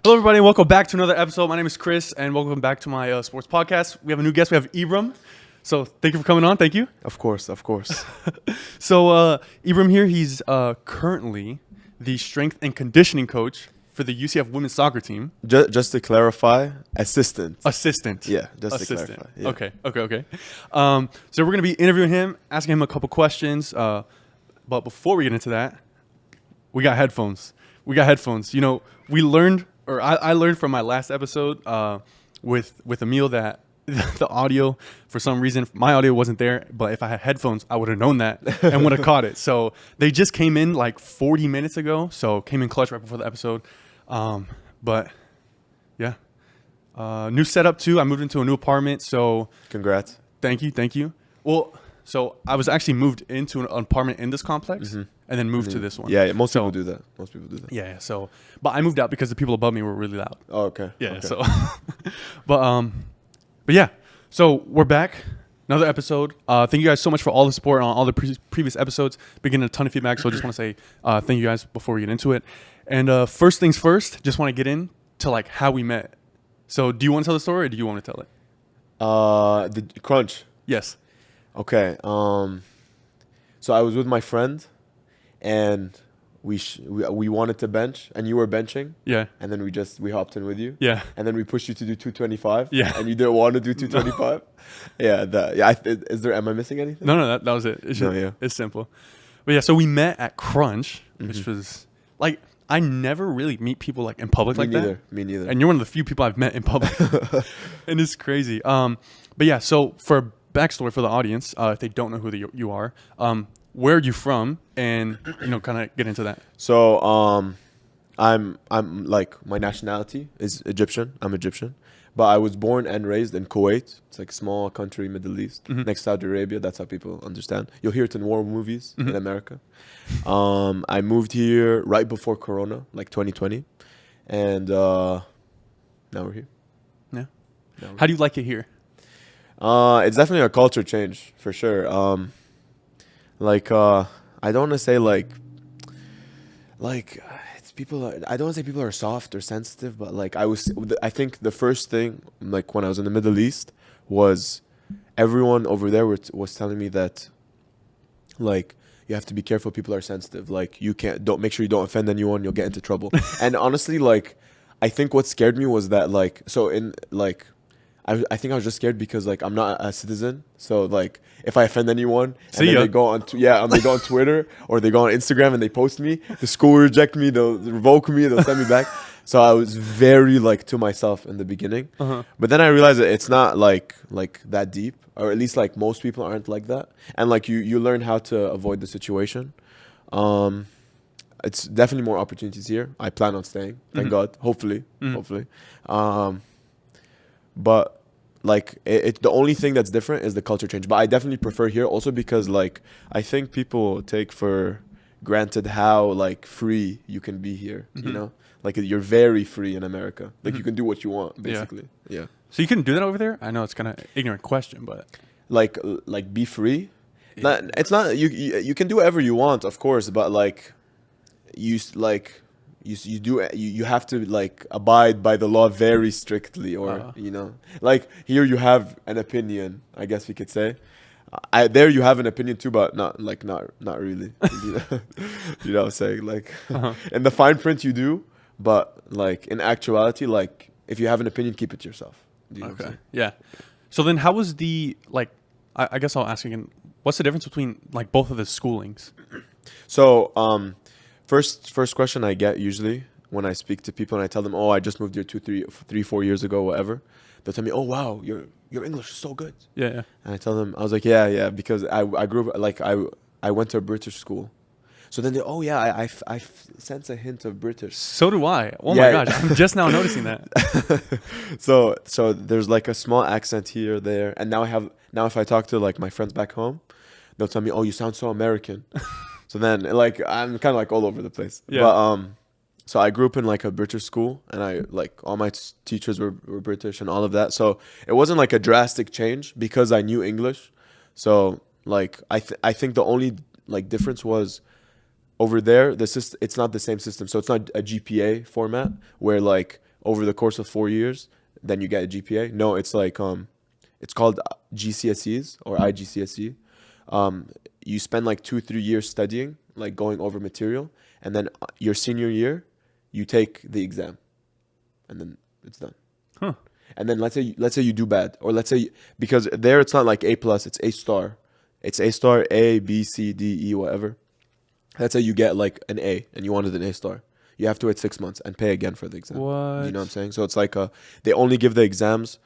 Hello, everybody, and welcome back to another episode. My name is Chris, and welcome back to my sports podcast. We have a new guest. We have Ebram. So thank you for coming on. Thank you. Of course. So Ebram here, he's currently the strength and conditioning coach for the UCF women's soccer team. Just to clarify, assistant. Yeah, just to clarify. Yeah. Okay. So we're going to be interviewing him, asking him a couple questions. But before we get into that, we got headphones. You know, we learned, or I learned from my last episode with Emil that the audio, for some reason, my audio wasn't there. But if I had headphones, I would have known that and would have caught it. So they just came in like 40 minutes ago. So came in clutch right before the episode. But yeah, new setup too. I moved into a new apartment. So Congrats. Thank you. Well, so I was actually moved into an apartment in this complex and then moved to this one. Yeah, most people do that. Yeah. So, but I moved out because the people above me were really loud. Oh, okay. Yeah. Okay. So, but yeah. So we're back. Another episode. Thank you guys so much for all the support on all the previous episodes. Been getting a ton of feedback. So I just want to say thank you guys before we get into it. And first things first, just want to get into like how we met. So do you want to tell the story or do you want to tell it? The crunch. Yes. Okay. So I was with my friend, and we wanted to bench, and you were benching. Yeah. And then we hopped in with you. Yeah. And then we pushed you to do 225. Yeah. And you didn't want to do 225. Am I missing anything? No, that was it. It's simple. But yeah, so we met at Crunch, which was like, I never really meet people like in public like that. Me neither. And you're one of the few people I've met in public. And it's crazy. But yeah, so for backstory for the audience, if they don't know who you are, where are you from? And, kind of get into that. So, I'm like, my nationality is Egyptian. I'm Egyptian. But I was born and raised in Kuwait. It's like a small country, Middle East, next to Saudi Arabia. That's how people understand. You'll hear it in war movies in America. I moved here right before Corona, like 2020. And now we're here. Yeah. How do you like it here? It's definitely a culture change, for sure. I don't want to say it's people. I don't want to say people are soft or sensitive, but I think the first thing, like when I was in the Middle East, was everyone over there was telling me that, like, you have to be careful. People are sensitive. Like, don't make sure you don't offend anyone. You'll get into trouble. And honestly, like, I think what scared me was that, I think I was just scared because, like, I'm not a citizen. So, like, if I offend anyone and then they go on Twitter or they go on Instagram and they post me, the school will reject me, they'll revoke me, they'll send me back. So I was very, like, to myself in the beginning. But then I realized that it's not, like that deep, or at least, like, most people aren't like that. And, like, you learn how to avoid the situation. It's definitely more opportunities here. I plan on staying. Thank God. Hopefully. But like the only thing that's different is the culture change. But I definitely prefer here also because, like, I think people take for granted how, like, free you can be here. You know, like, you're very free in America. Like, you can do what you want, basically. Yeah. So you couldn't do that over there? I know it's kind of ignorant question, but like be free. Yeah. It's not you can do whatever you want, of course, but like you have to, like, abide by the law very strictly, or like, here you have an opinion, I guess we could say. There you have an opinion too, but not really. You know what I'm saying? Like, in the fine print you do, but, like, in actuality, like, if you have an opinion, keep it to yourself. You know what I'm saying? Yeah. So then how was the, like, I guess I'll ask again, what's the difference between, like, both of the schoolings? So, First question I get usually when I speak to people and I tell them, oh, I just moved here 4 years ago, whatever. They'll tell me, oh, wow, your English is so good. Yeah. And I tell them, I was like, yeah, because I grew up, like, I went to a British school. So then I sense a hint of British. So do I. Oh my gosh, I'm just now noticing that. So there's, like, a small accent here, there. And now if I talk to, like, my friends back home, they'll tell me, oh, you sound so American. So then, like, I'm kind of, like, all over the place. Yeah. But so I grew up in, like, a British school, and all my teachers were British and all of that. So it wasn't, like, a drastic change because I knew English. So, like, I think the only, like, difference was over there, it's not the same system. So it's not a GPA format where, like, over the course of 4 years, then you get a GPA. No, it's like it's called GCSEs or IGCSE. You spend like 2-3 years studying, like going over material, and then your senior year, you take the exam, and then it's done. Huh. And then let's say you do bad, or let's say because there it's not like A plus, it's A star. It's A star, A, B, C, D, E, whatever. Let's say you get like an A and you wanted an A star. You have to wait 6 months and pay again for the exam. What? You know what I'm saying? So it's like they only give the exams,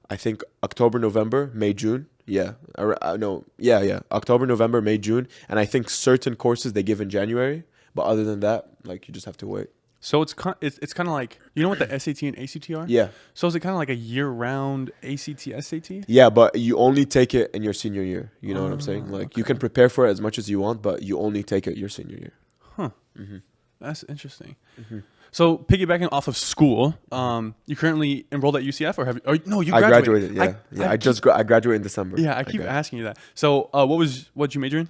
I think October, November, May, June. Yeah. No. Yeah. October, November, May, June. And I think certain courses they give in January. But other than that, like you just have to wait. So it's kind of like, you know what the SAT and ACT are? Yeah. So is it kind of like a year-round ACT, SAT? Yeah, but you only take it in your senior year. You know what I'm saying? Like you can prepare for it as much as you want, but you only take it your senior year. Huh. That's interesting. So piggybacking off of school, you currently enrolled at UCF, or have you? Or, no, you graduated. I graduated. Yeah, I graduated in December. Yeah, I keep asking you that. So what'd you major in?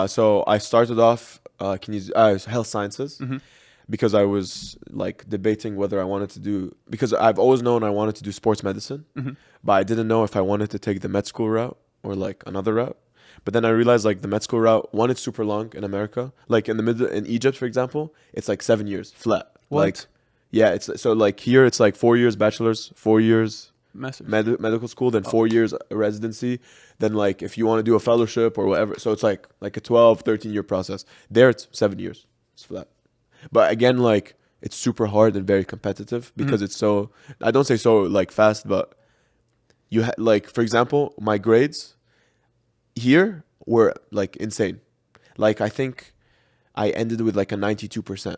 So I started off health sciences. Because I was like debating whether I wanted to do, because I've always known I wanted to do sports medicine, but I didn't know if I wanted to take the med school route or like another route. But then I realized like the med school route, one, it's super long in America. Like in Egypt, for example, it's like 7 years flat. What? Like, yeah, it's so like here it's like 4 years bachelor's, 4 years medical school, then 4 years residency. Then like if you want to do a fellowship or whatever, so it's like a 12, 13-year process. There it's 7 years. It's flat. But again, like it's super hard and very competitive because it's so, I don't say so like fast, but like, for example, my grades here were like insane. Like I think I ended with like a 92%.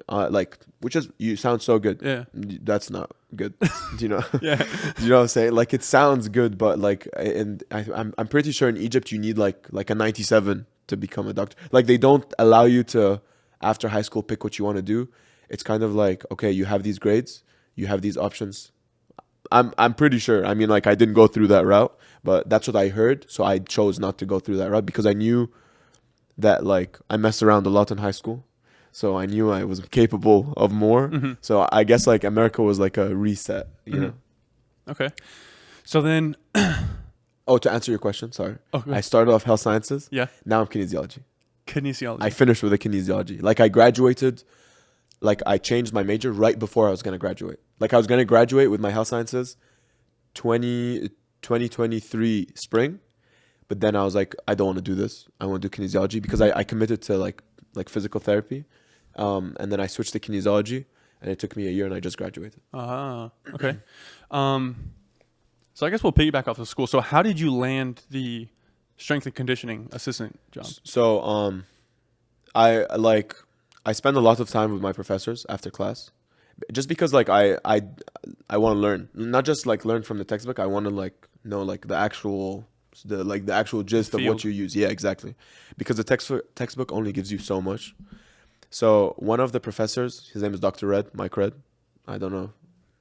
Like, which is, you sound so good. Yeah. That's not good. Do you know? Yeah. Do you know what I'm saying? Like it sounds good, but like, and I'm pretty sure in Egypt you need like a 97 to become a doctor. Like they don't allow you to, after high school, pick what you want to do. It's kind of like, okay, you have these grades, you have these options. I'm pretty sure. I mean, like I didn't go through that route, but that's what I heard. So I chose not to go through that route because I knew that like I messed around a lot in high school. So I knew I was capable of more. So I guess like America was like a reset, you know? Okay. So then. Oh, to answer your question, sorry. Oh, I started off health sciences. Yeah. Now I'm kinesiology. Kinesiology. I finished with a kinesiology. Like I graduated, like I changed my major right before I was going to graduate. Like I was going to graduate with my health sciences 2023 spring. But then I was like, I don't want to do this. I want to do kinesiology because I committed to like physical therapy. And then I switched to kinesiology and it took me a year and I just graduated. Okay. So I guess we'll piggyback off of school. So how did you land the strength and conditioning assistant job? So I spend a lot of time with my professors after class, just because like I want to learn, not just like learn from the textbook. I want to like know like the actual gist of what you use. Yeah, exactly. Because the textbook only gives you so much. So one of the professors, his name is Dr. Red, Mike Red. I don't know,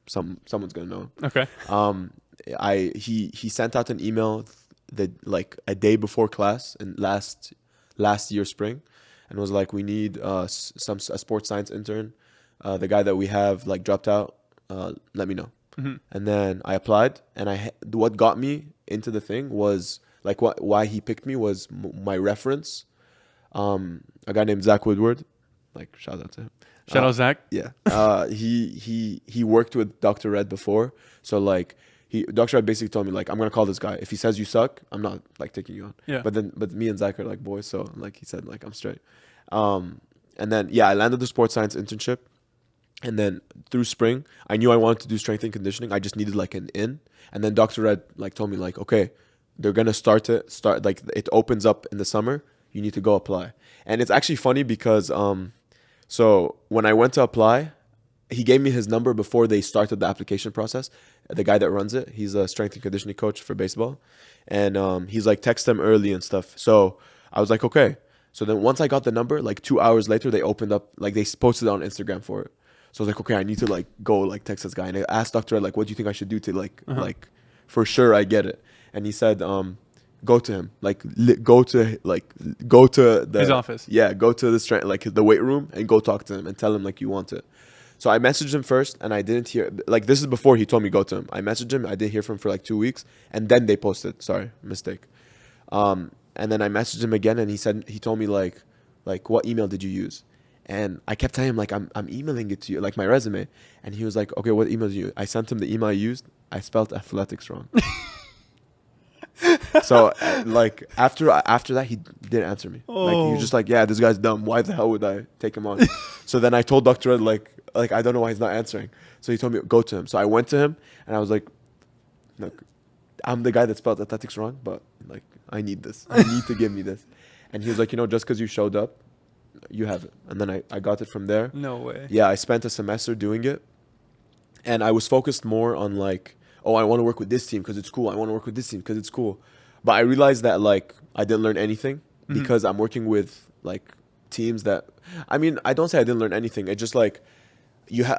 someone's gonna know. Okay. He sent out an email like a day before class in last year spring, and was like, we need a sports science intern. The guy that we have like dropped out. Let me know. And then I applied, and what got me into the thing was like why he picked me was my reference. A guy named Zach Woodward, like shout out to him. Shout out Zach. Yeah. He worked with Dr. Red before, so like Dr. Red basically told me like, I'm gonna call this guy. If he says you suck, I'm not like taking you on. Yeah. But me and Zach are like boys, so like he said like I'm straight. And then I landed the sports science internship. And then through spring, I knew I wanted to do strength and conditioning. I just needed like an in. And then Dr. Red like told me like, okay, they're gonna start like it opens up in the summer. You need to go apply. And it's actually funny because so when I went to apply, he gave me his number before they started the application process. The guy that runs it, he's a strength and conditioning coach for baseball. And he's like, text them early and stuff. So I was like, okay. So then once I got the number, like 2 hours later, they opened up, like they posted it on Instagram for it. So I was like, okay, I need to like go like text this guy. And I asked Dr. Ed, like, what do you think I should do to like for sure I get it? And he said, go to him, like go to his office. Yeah, go to the strength, like the weight room, and go talk to him and tell him like you want it. So I messaged him first, and I didn't hear. Like, this is before he told me go to him. I messaged him. I didn't hear from him for like 2 weeks, and then they posted. Sorry, mistake. And then I messaged him again, and he told me like what email did you use? And I kept telling him like I'm emailing it to you, like my resume. And he was like, okay, what email did you use? I sent him the email I used. I spelled athletics wrong. So like after that he didn't answer me. Like he was just like, yeah, this guy's dumb. Why the hell would I take him on? So then I told Dr. Ed like I don't know why he's not answering. So he told me go to him. So I went to him and I was like, look, I'm the guy that spelled athletics wrong, but like I need this. You need to give me this. And he was like, just because you showed up, you have it. And then I got it from there. No way. Yeah, I spent a semester doing it. And I was focused more on like, I want to work with this team because it's cool. I want to work with this team because it's cool. But I realized that like I didn't learn anything because I'm working with like teams that, I mean, I don't say I didn't learn anything. It's just like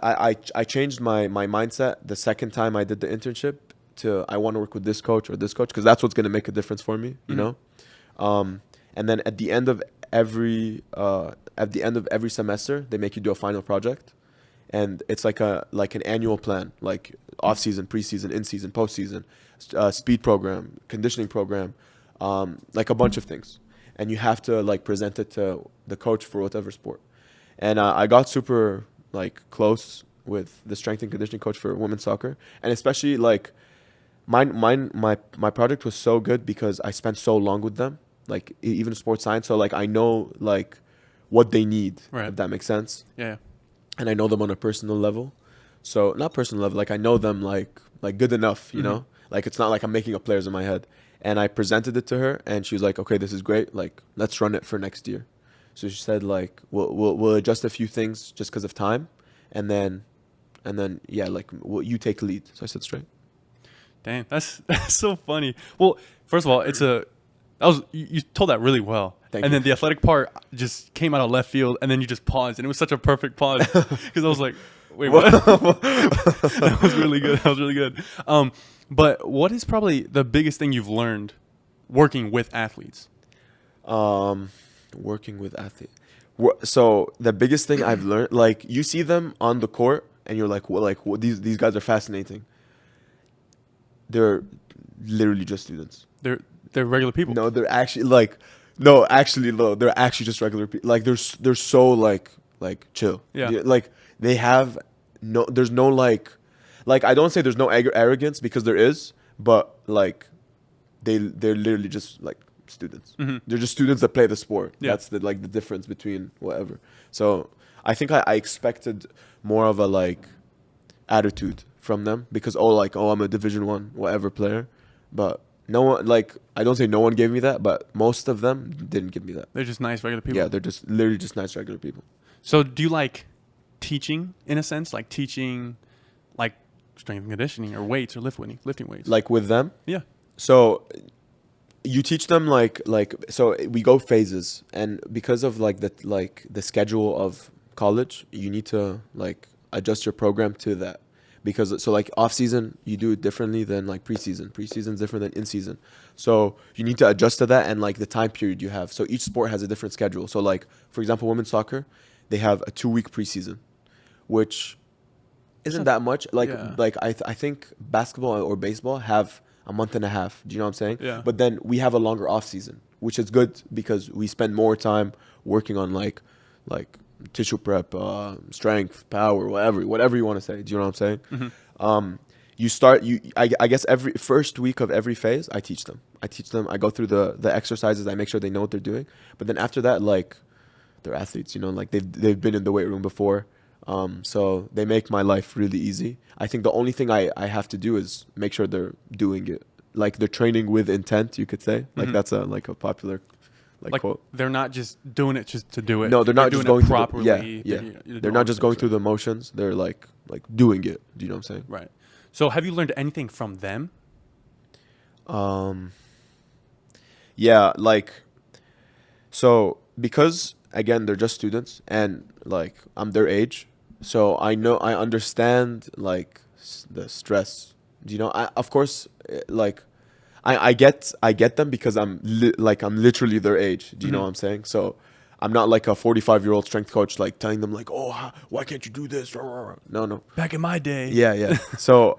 I changed my mindset the second time I did the internship to I want to work with this coach or this coach because that's what's going to make a difference for me, you know? And then at the end of every semester, they make you do a final project. And it's like an annual plan, like off season, preseason, in season, postseason, speed program, conditioning program, like a bunch of things. And you have to like present it to the coach for whatever sport. And I got super like close with the strength and conditioning coach for women's soccer, and especially like my project was so good because I spent so long with them, like even sports science. So like I know like what they need, right, if that makes sense. Yeah. And I know them on a personal level. So not personal level, like I know them like good enough, you know? Like it's not like I'm making up players in my head. And I presented it to her and she was like, okay, this is great. Like, let's run it for next year. So she said like, we'll adjust a few things just because of time. And then yeah, like you take lead. So I said straight. Damn, that's so funny. Well, first of all, you told that really well. Thank and you. Then the athletic part just came out of left field, and then you just paused, and it was such a perfect pause because I was like, "Wait, what?" That was really good. That was really good. But what is probably the biggest thing you've learned working with athletes? Working with athletes. So the biggest thing I've learned, like you see them on the court, and you're like, well, these guys are fascinating. They're literally just students. They're regular people. No, they're actually like. No, actually, no. They're actually just regular people. Like they're so like chill. Yeah. Like they have no. There's no like I don't say there's no arrogance because there is, but like they're literally just like students. They're just students that play the sport. Yeah. That's the difference between whatever. So I think I expected more of a like attitude from them because I'm a Division I whatever player, but. No one, like, I don't say no one gave me that, but most of them didn't give me that. They're just nice, regular people. Yeah, they're just literally just nice, regular people. So do you like teaching, in a sense? Like teaching, like, strength and conditioning or weights or lifting weights? Like with them? Yeah. So you teach them, so we go phases. And because of, the schedule of college, you need to, adjust your program to that. Because so off season you do it differently than preseason. Preseason's different than in season. So you need to adjust to that and the time period you have. So each sport has a different schedule. So for example, women's soccer, they have a 2-week preseason, which isn't that much. I think basketball or baseball have a month and a half. Do you know what I'm saying? Yeah. But then we have a longer off season, which is good because we spend more time working on like tissue prep, strength, power, whatever you want to say. Do you know what I'm saying? I guess every first week of every phase, I teach them. I go through the exercises. I make sure they know what they're doing. But then after that, they're athletes, they've been in the weight room before. So they make my life really easy. I think the only thing I have to do is make sure they're doing it. They're training with intent, you could say. That's a popular quote. They're not just doing it just to do it. No, they're not doing just going it properly. They're not just going through the motions. They're like doing it. Do you know what I'm saying? Right. So have you learned anything from them? Yeah, so because again they're just students and I'm their age, so I understand the stress. Do you know? Of course, I get them because I'm literally their age. Do you know what I'm saying? So I'm not like a 45-year-old strength coach like telling them like, oh, why can't you do this? No. Back in my day. Yeah. So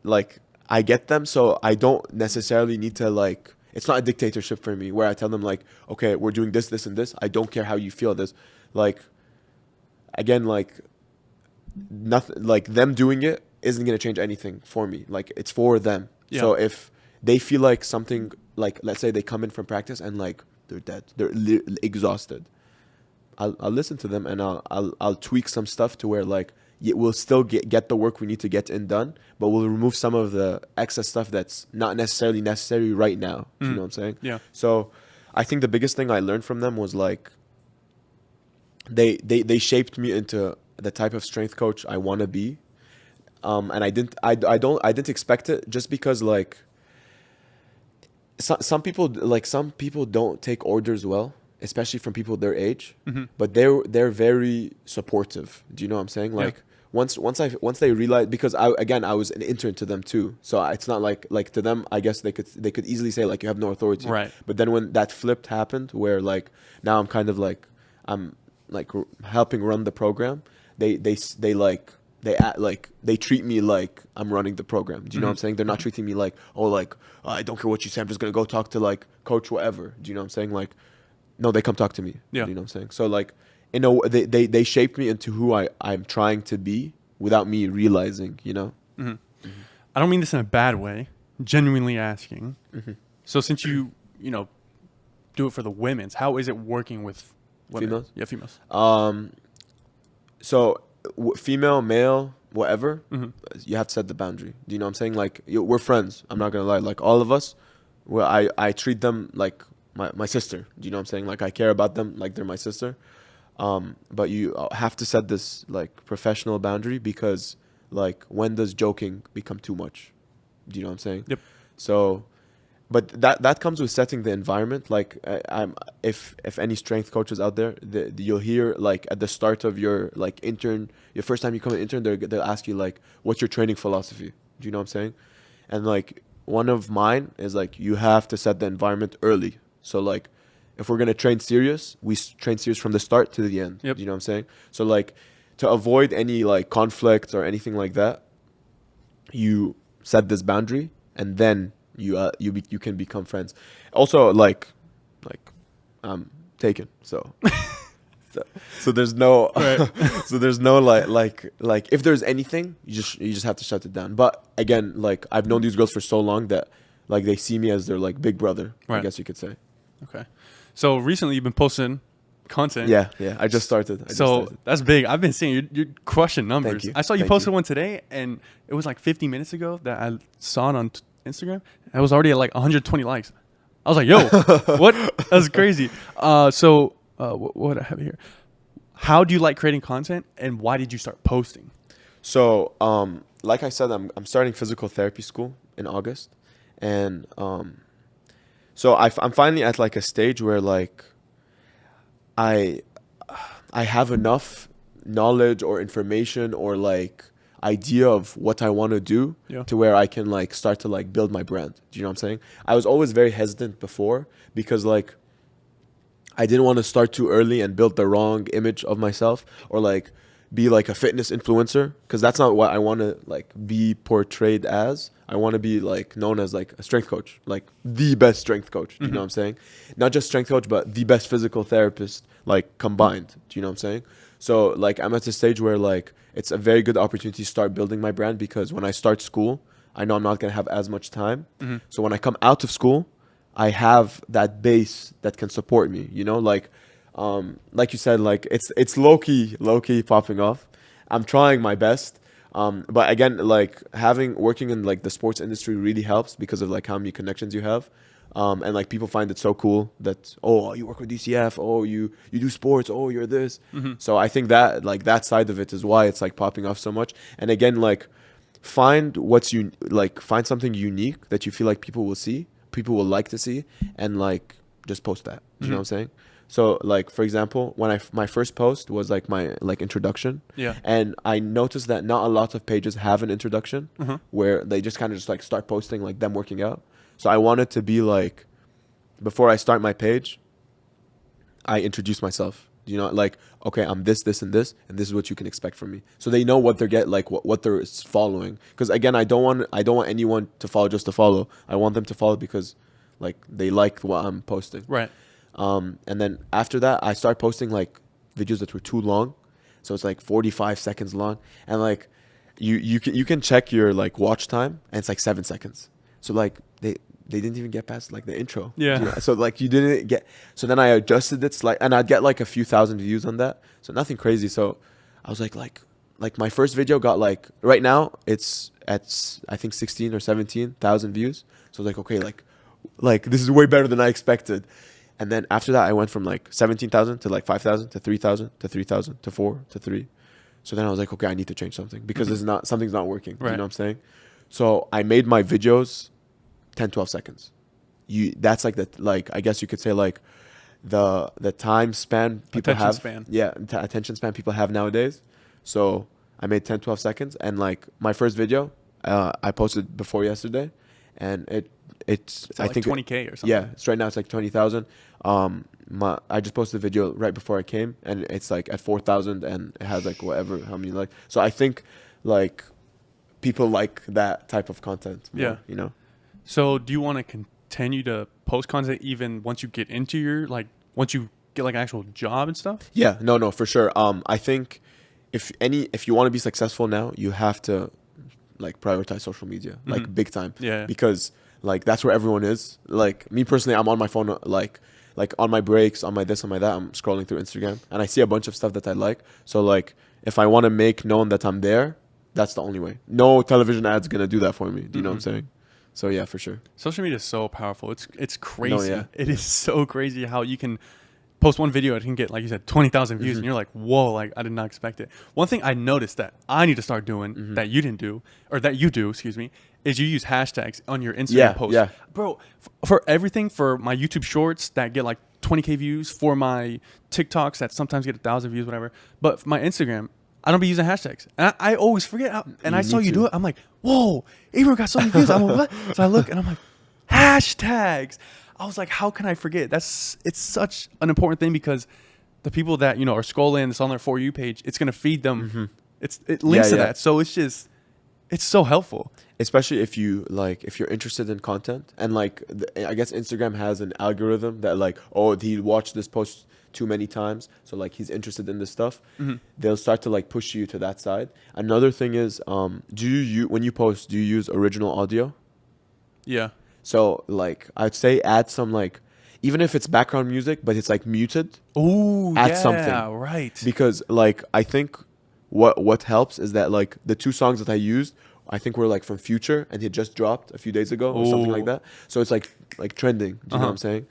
like I get them, so I don't necessarily need to like, it's not a dictatorship for me where I tell them like, okay, we're doing this and this. I don't care how you feel this. Like, again, like nothing, like them doing it isn't going to change anything for me. Like it's for them. Yeah. So if they feel like something, like let's say they come in from practice and like they're dead, they're exhausted, I'll listen to them and I'll tweak some stuff to where like we'll still get the work we need to get in done, but we'll remove some of the excess stuff that's not necessarily necessary right now. Do you know what I'm saying? Yeah. So I think the biggest thing I learned from them was like they shaped me into the type of strength coach I want to be. And I didn't expect it, just because like some people don't take orders well, especially from people their age. But they're very supportive. Do you know what I'm saying? Like once they realize, because I was an intern to them too, so it's not like to them, I guess they could easily say like you have no authority. Right. But then when that flipped happened, where like now I'm kind of like I'm like helping run the program, they act like they treat me like I'm running the program. Do you know what I'm saying? They're not treating me like, oh, like I don't care what you say, I'm just gonna go talk to like coach whatever. Do you know what I'm saying? Like, no, they come talk to me. Yeah. Do you know what I'm saying? So like, you know, they shaped me into who I'm trying to be without me realizing. You know. I don't mean this in a bad way. Genuinely asking. So since you do it for the women's, how is it working with women? Females? Yeah, females. So female, male, whatever, you have to set the boundary. Do you know what I'm saying? Like we're friends. I'm not gonna lie. Like all of us, I treat them like my sister. Do you know what I'm saying? Like I care about them like they're my sister. But you have to set this like professional boundary, because like when does joking become too much? Do you know what I'm saying? Yep. So, but that comes with setting the environment. Like if any strength coaches out there, you'll hear like at the start of your like intern, your first time you come an intern, they'll ask you like, what's your training philosophy? Do you know what I'm saying? And like one of mine is like, you have to set the environment early. So like if we're gonna train serious, we train serious from the start to the end. Yep. Do you know what I'm saying? So like to avoid any like conflict or anything like that, you set this boundary, and then you can become friends. Also like I'm taken, so so there's no so there's no like if there's anything, you just have to shut it down. But again, like I've known these girls for so long that like they see me as their like big brother, I guess you could say. Okay. So recently you've been posting content. Yeah. I just started. That's big. I've been seeing you're crushing numbers. Thank you. I saw you posted one today, and it was like 50 minutes ago that I saw it on Instagram. It was already at like 120 likes. I was like, yo, what? That's crazy. So what I have here? How do you like creating content, and why did you start posting? So like I said, I'm starting physical therapy school in August, and so I'm finally at like a stage where like I have enough knowledge or information or like idea of what I want to do to where I can like start to like build my brand. Do you know what I'm saying? I was always very hesitant before, because like I didn't want to start too early and build the wrong image of myself, or like be like a fitness influencer, because that's not what I want to like be portrayed as. I want to be like known as like a strength coach, like the best strength coach. Do you know what I'm saying? Not just strength coach, but the best physical therapist, like combined. Do you know what I'm saying? So like I'm at a stage where like it's a very good opportunity to start building my brand, because when I start school, I know I'm not going to have as much time. So when I come out of school, I have that base that can support me, you know, like you said, like it's low key popping off. I'm trying my best. But again, like working in like the sports industry really helps, because of like how many connections you have. And like people find it so cool that, oh, you work with UCF, oh, you do sports, oh, you're this. So I think that like that side of it is why it's like popping off so much. And again, like find something unique that you feel like people will like to see, and like just post that. Do you know what I'm saying? So like for example, when my first post was like my like introduction, and I noticed that not a lot of pages have an introduction where they just kind of just like start posting like them working out. So I wanted to be like, before I start my page, I introduce myself. You know, like, okay, I'm this, this, and this, and this is what you can expect from me. So they know what they're what they're following. Because again, I don't want anyone to follow just to follow. I want them to follow because, like, they like what I'm posting. Right. And then after that, I start posting like videos that were too long, so it's like 45 seconds long, and like you can check your like watch time, and it's like 7 seconds. So like they didn't even get past like the intro. Yeah. You know? So like you didn't get. So then I adjusted it and I'd get like a few thousand views on that. So nothing crazy. So I was like my first video got like right now it's at I think 16 or 17,000 views. So I was like, okay, like this is way better than I expected. And then after that I went from like 17,000 to like 5,000 to 3,000 to 3,000 to 4 to 3. So then I was like, okay, I need to change something because something's not working. Right. You know what I'm saying? So I made my videos 10-12 seconds. That's like I guess you could say like the time span people Attention have. span. Yeah, attention span people have nowadays. So I made 10-12 seconds, and like my first video I posted before yesterday, and it's I like think 20K or something. Yeah, it's right now it's like 20,000. I just posted a video right before I came, and it's like at 4,000, and it has like whatever how many like. So I think like people like that type of content more, Yeah. you know. So do you want to continue to post content even once you get into your once you get like an actual job and stuff? Yeah, no, for sure. I think if you want to be successful now, you have to like prioritize social media, like big time. Yeah. Because like that's where everyone is. Like me personally, I'm on my phone like on my breaks, on my this, on my that. I'm scrolling through Instagram and I see a bunch of stuff that I like. So like if I want to make known that I'm there, that's the only way. No television ad's gonna do that for me. Do you know what I'm saying? So yeah, for sure. Social media is so powerful. It's crazy. No, yeah. It is so crazy how you can post one video, it can get, like you said, 20,000 views, and you're like, whoa, like I did not expect it. One thing I noticed that I need to start doing that you didn't do, or that you do, excuse me, is you use hashtags on your Instagram posts. Yeah. Bro, for everything, for my YouTube shorts that get like 20K views, for my TikToks that sometimes get 1,000 views, whatever. But for my Instagram, I don't be using hashtags. And I always forget. And I saw you do it. I'm like, whoa, Ebram got so many views. I'm like, what? So I look and I'm like, hashtags. I was like, how can I forget? It's such an important thing because the people that, you know, are scrolling, it's on their For You page, it's going to feed them. It links to that. So it's so helpful. Especially if you're interested in content, and like I guess Instagram has an algorithm that like, oh, he watched this post too many times, so like he's interested in this stuff. They'll start to like push you to that side. Another thing is, do you when you post, do you use original audio? Yeah. So like I'd say add some like, even if it's background music but it's like muted. Ooh, add yeah, something. Right. Because like I think what helps is that like the two songs that I used, I think were like from Future, and it just dropped a few days ago or something like that. So it's like trending. Do you know what I'm saying?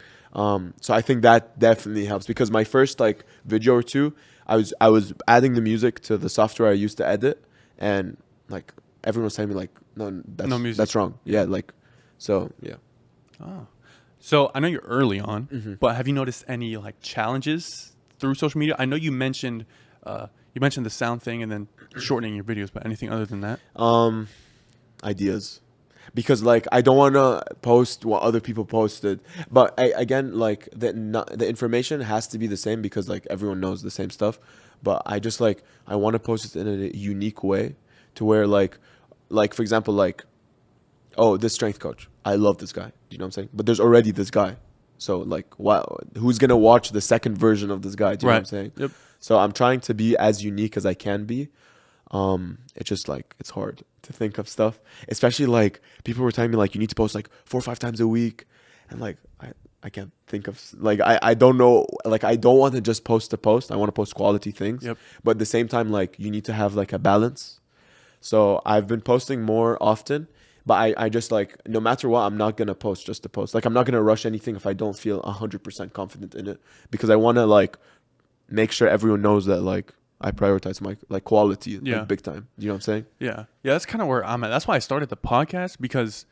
So I think that definitely helps, because my first like video or two, I was adding the music to the software I used to edit, and like everyone was telling me like, no music. That's wrong. Yeah, like, so yeah. Oh. So I know you're early on, but have you noticed any like challenges through social media? I know you mentioned the sound thing and then shortening your videos, but anything other than that? Ideas. Because like I don't want to post what other people posted, but again, like the information has to be the same, because like everyone knows the same stuff. But I just like, I want to post it in a unique way, to where like for example, like, oh, this strength coach, I love this guy. Do you know what I'm saying? But there's already this guy, so like, who's gonna watch the second version of this guy? Do you know what I'm saying? Yep. So I'm trying to be as unique as I can be. It's just like, it's hard to think of stuff, especially like people were telling me like you need to post like 4 or 5 times a week, and like I can't think of, like, I don't know, like I don't want to just post to post. I want to post quality things. Yep. But at the same time, like you need to have like a balance. So I've been posting more often, but I just like, no matter what, I'm not gonna post just to post. Like I'm not gonna rush anything if I don't feel 100% confident in it, because I want to like make sure everyone knows that like I prioritize my like quality, like, big time. You know what I'm saying? Yeah. That's kind of where I'm at. That's why I started the podcast, because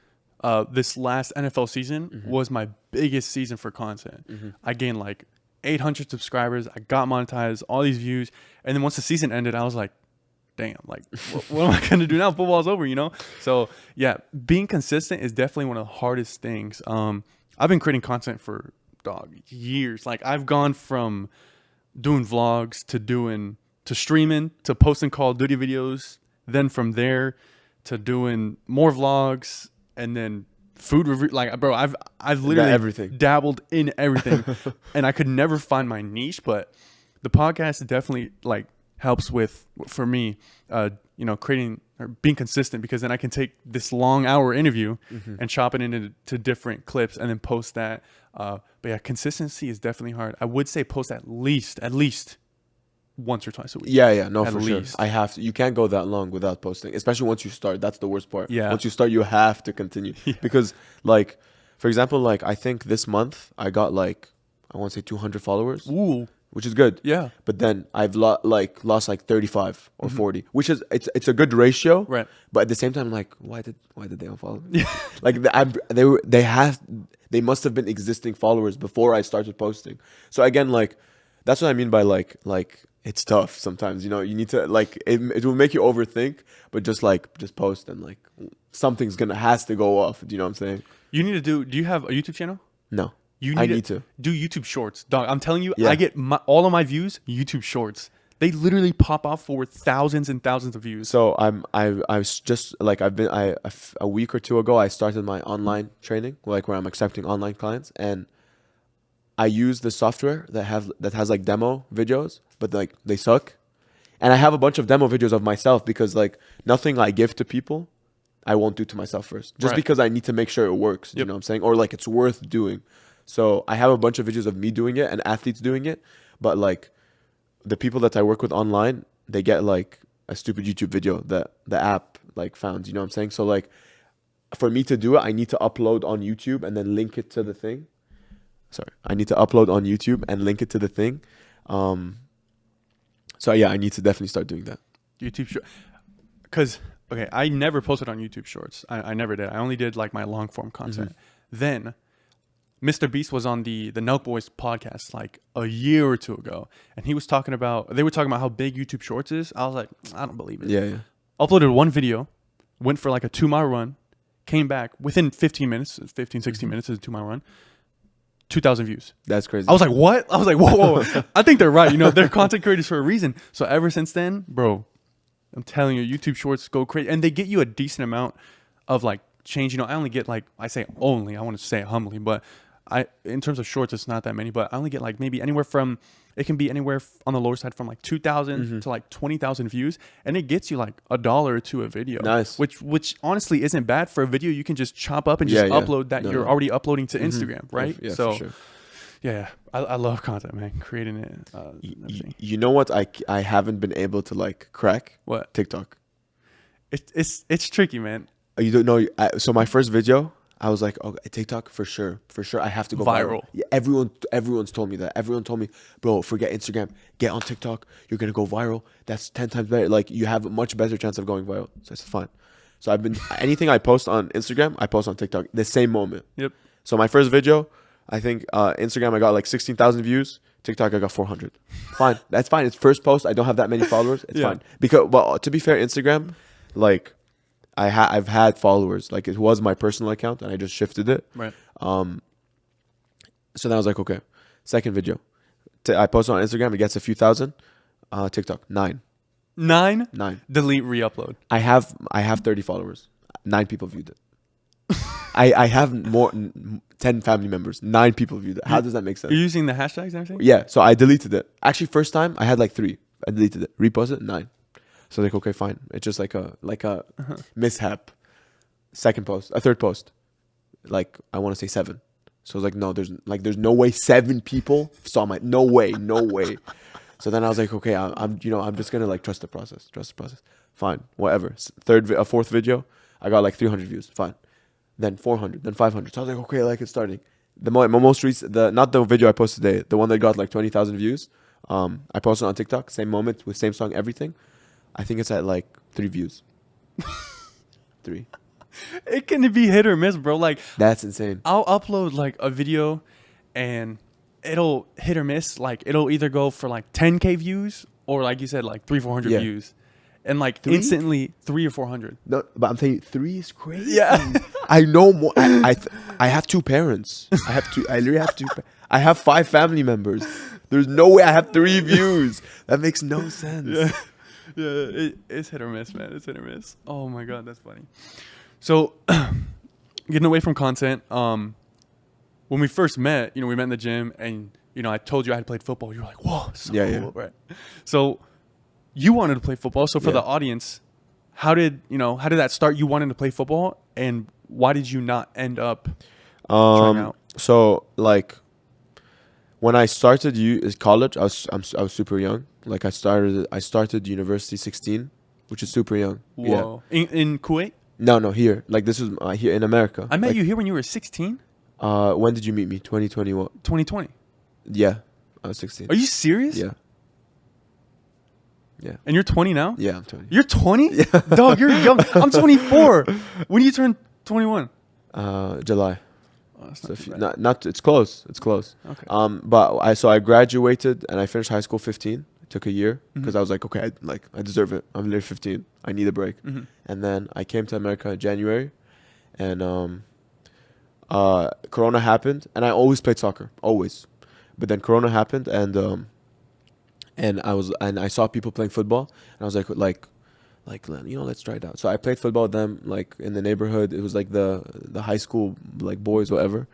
this last NFL season was my biggest season for content. I gained like 800 subscribers. I got monetized, all these views. And then once the season ended, I was like, damn, like, what am I going to do now? Football's over, you know? So yeah, being consistent is definitely one of the hardest things. I've been creating content for dog, years. Like I've gone from doing vlogs to streaming to posting Call of Duty videos, then from there to doing more vlogs and then food review. Like, bro, I've literally everything. dabbled in everything, and I could never find my niche. But the podcast definitely like helps with, for me, creating or being consistent, because then I can take this long hour interview and chop it into different clips and then post that. But yeah, consistency is definitely hard. I would say post at least once or twice a week. Yeah, no, at for least. sure. I have to. You can't go that long without posting, especially once you start. That's the worst part. Yeah. Once you start, you have to continue because, like, for example, like I think this month I got like I want to say 200 followers. Ooh. Which is good. Yeah. But then I've lost like 35 or 40, which is it's a good ratio. Right. But at the same time, like, why did they unfollow me? Like they must have been existing followers before I started posting. So again, like that's what I mean by like it's tough sometimes. You know, you need to like it will make you overthink, but just post and like something's has to go off. Do you know what I'm saying? You need to do you have a YouTube channel? No. You I need to do YouTube Shorts, dog. I'm telling you, Yeah. I get all of my views YouTube Shorts. They literally pop off for thousands and thousands of views. So I was just like a week or two ago I started my online training, like where I'm accepting online clients, and I use the software that has like demo videos, but like they suck, and I have a bunch of demo videos of myself because like nothing I give to people I won't do to myself first, just Right. because I need to make sure it works. You know what I'm saying, or like it's worth doing. So I have a bunch of videos of me doing it and athletes doing it, but like the people that I work with online, they get like a stupid YouTube video that the app like found. You know what I'm saying? So like for me to do it, I need to upload on YouTube and then link it to the thing. Sorry, I need to upload on YouTube and link it to the thing. So yeah, I need to definitely start doing that. YouTube Shorts. Because, okay, I never posted on YouTube Shorts. I never did. I only did like my long form content. Then Mr. Beast was on the Nelk Boys podcast like a year or two ago, and they were talking about how big YouTube Shorts is. I was like, I don't believe it. Yeah. Uploaded one video, went for like a 2-mile run, came back within 15 minutes, 16 minutes is a 2-mile run, 2,000 views. That's crazy. I was like, what? I was like, whoa. I think they're right. You know, they're content creators for a reason. So ever since then, bro, I'm telling you, YouTube Shorts go crazy, and they get you a decent amount of like change. You know, I only get like, I want to say it humbly, but in terms of shorts, it's not that many, but I only get like maybe anywhere from, it can be anywhere on the lower side from like 2,000 to like 20,000 views, and it gets you like $1 to a video. Nice. Which honestly isn't bad for a video. You can just chop up and just upload that you're already uploading to Instagram, right? Yeah, so for sure. yeah, I love content, man. Creating it. You know what I haven't been able to like crack? What? TikTok. It's tricky, man. You don't know. So my first video, I was like, okay, TikTok for sure. I have to go viral. Yeah, everyone's told me that. Everyone told me, bro, forget Instagram, get on TikTok. You're gonna go viral. That's 10 times better. Like you have a much better chance of going viral. So it's fine. So I've been anything I post on Instagram, I post on TikTok the same moment. Yep. So my first video, I think Instagram I got like 16,000 views. TikTok I got 400. Fine, that's fine. It's first post. I don't have that many followers. It's fine because, well, to be fair, Instagram, like. I've had followers, like it was my personal account and I just shifted it. Right. So then I was like, okay, second video. I posted on Instagram, it gets a few thousand. TikTok, 9. 9? 9. Delete, re-upload. I have 30 followers. 9 people viewed it. I have 10 family members. 9 people viewed it. How does that make sense? You're using the hashtags and everything? Yeah, so I deleted it. Actually, first time I had like 3. I deleted it. Reposted 9. So like, okay, fine. It's just like a mishap. Third post, like I want to say 7. So I was like, no, there's no way 7 people saw my, no way. So then I was like, okay, I'm just gonna like trust the process. Fine, whatever. Fourth video, I got like 300 views. Fine. Then 400, then 500. So I was like, okay, like it's starting. My most recent, not the video I posted today, the one that got like 20,000 views. I posted on TikTok, same moment with same song, everything. I think it's at like 3 views. 3. It can be hit or miss, bro. Like that's insane. I'll upload like a video and it'll hit or miss. Like it'll either go for like 10K views or like you said, like 300-400 views. and like 3? instantly 300 or 400. No, but I'm telling you, 3 is crazy. Yeah. I know more. I have 2 parents. I literally have 2. I have 5 family members. There's no way I have 3 views. That makes no sense. Yeah. Yeah, it's hit or miss, man. It's hit or miss. Oh my god, that's funny. So, getting away from content, when we first met, we met in the gym, and I told you I had played football. You were like, "Whoa, so cool," right? So, you wanted to play football. So for the audience, how did that start? You wanted to play football, and why did you not end up trying out? So like, when I started college, I was super young. Like I started university 16, which is super young. Whoa. Yeah. In Kuwait? No, here. Like this was here in America. I met you here when you were 16? When did you meet me? 2021. 2020. Yeah, I was 16. Are you serious? Yeah. Yeah. And you're 20 now? Yeah, I'm 20. You're 20? Yeah. Dog, you're young. I'm 24. When do you turn 21? July. Oh, that's So not it's close. It's close. Okay. But I graduated and I finished high school 15. It took a year because I was like, okay, I deserve it. I'm literally 15. I need a break. Mm-hmm. And then I came to America in January, and Corona happened, and I always played soccer, always. But then Corona happened, and I saw people playing football, and I was like, let's try it out. So I played football with them, like in the neighborhood. It was like the high school, like boys, whatever,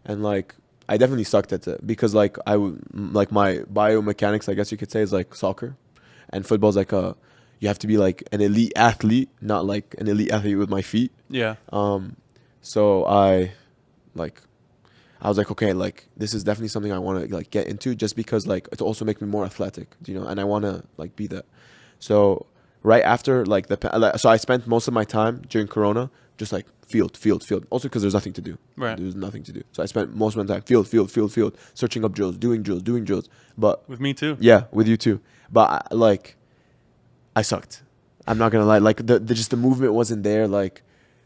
and like I definitely sucked at it because like my biomechanics, I guess you could say, is like soccer, and football's like you have to be like an elite athlete, not like an elite athlete with my feet. Yeah. So I was like, okay, like this is definitely something I want to like get into, just because like it also make me more athletic, and I want to like be that. So right after like so I spent most of my time during Corona just like field. Also because there's nothing to do. Right. There's nothing to do. So I spent most of my time field, searching up drills, doing drills. But with me too. Yeah, with you too. But I sucked. I'm not gonna lie. Like the movement wasn't there. Like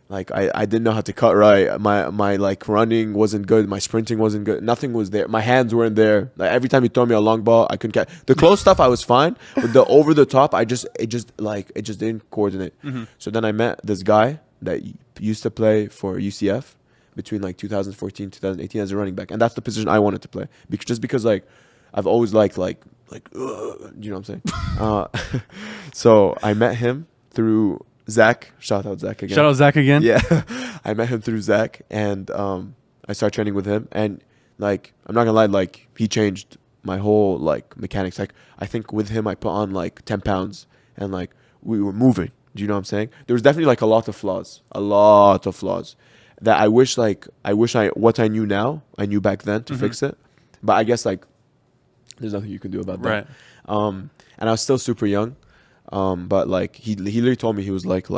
I didn't know how to cut right. My like running wasn't good. My sprinting wasn't good. Nothing was there. My hands weren't there. Like every time you throw me a long ball, I couldn't catch. The close stuff I was fine, but the over the top, it just didn't coordinate. Mm-hmm. So then I met this guy that used to play for UCF between like 2014 2018 as a running back, and that's the position I wanted to play because like I've always liked like you know what I'm saying. So I met him through Zach. Shout out Zach again. Yeah. I met him through Zach, and I started training with him, and like I'm not gonna lie, like he changed my whole like mechanics. Like I think with him I put on like 10 pounds, and like we were moving. Do you know what I'm saying? There was definitely like a lot of flaws that I wish what I knew now I knew back then to fix it, but I guess like there's nothing you can do about that. Right. And I was still super young. But like he literally told me, he was like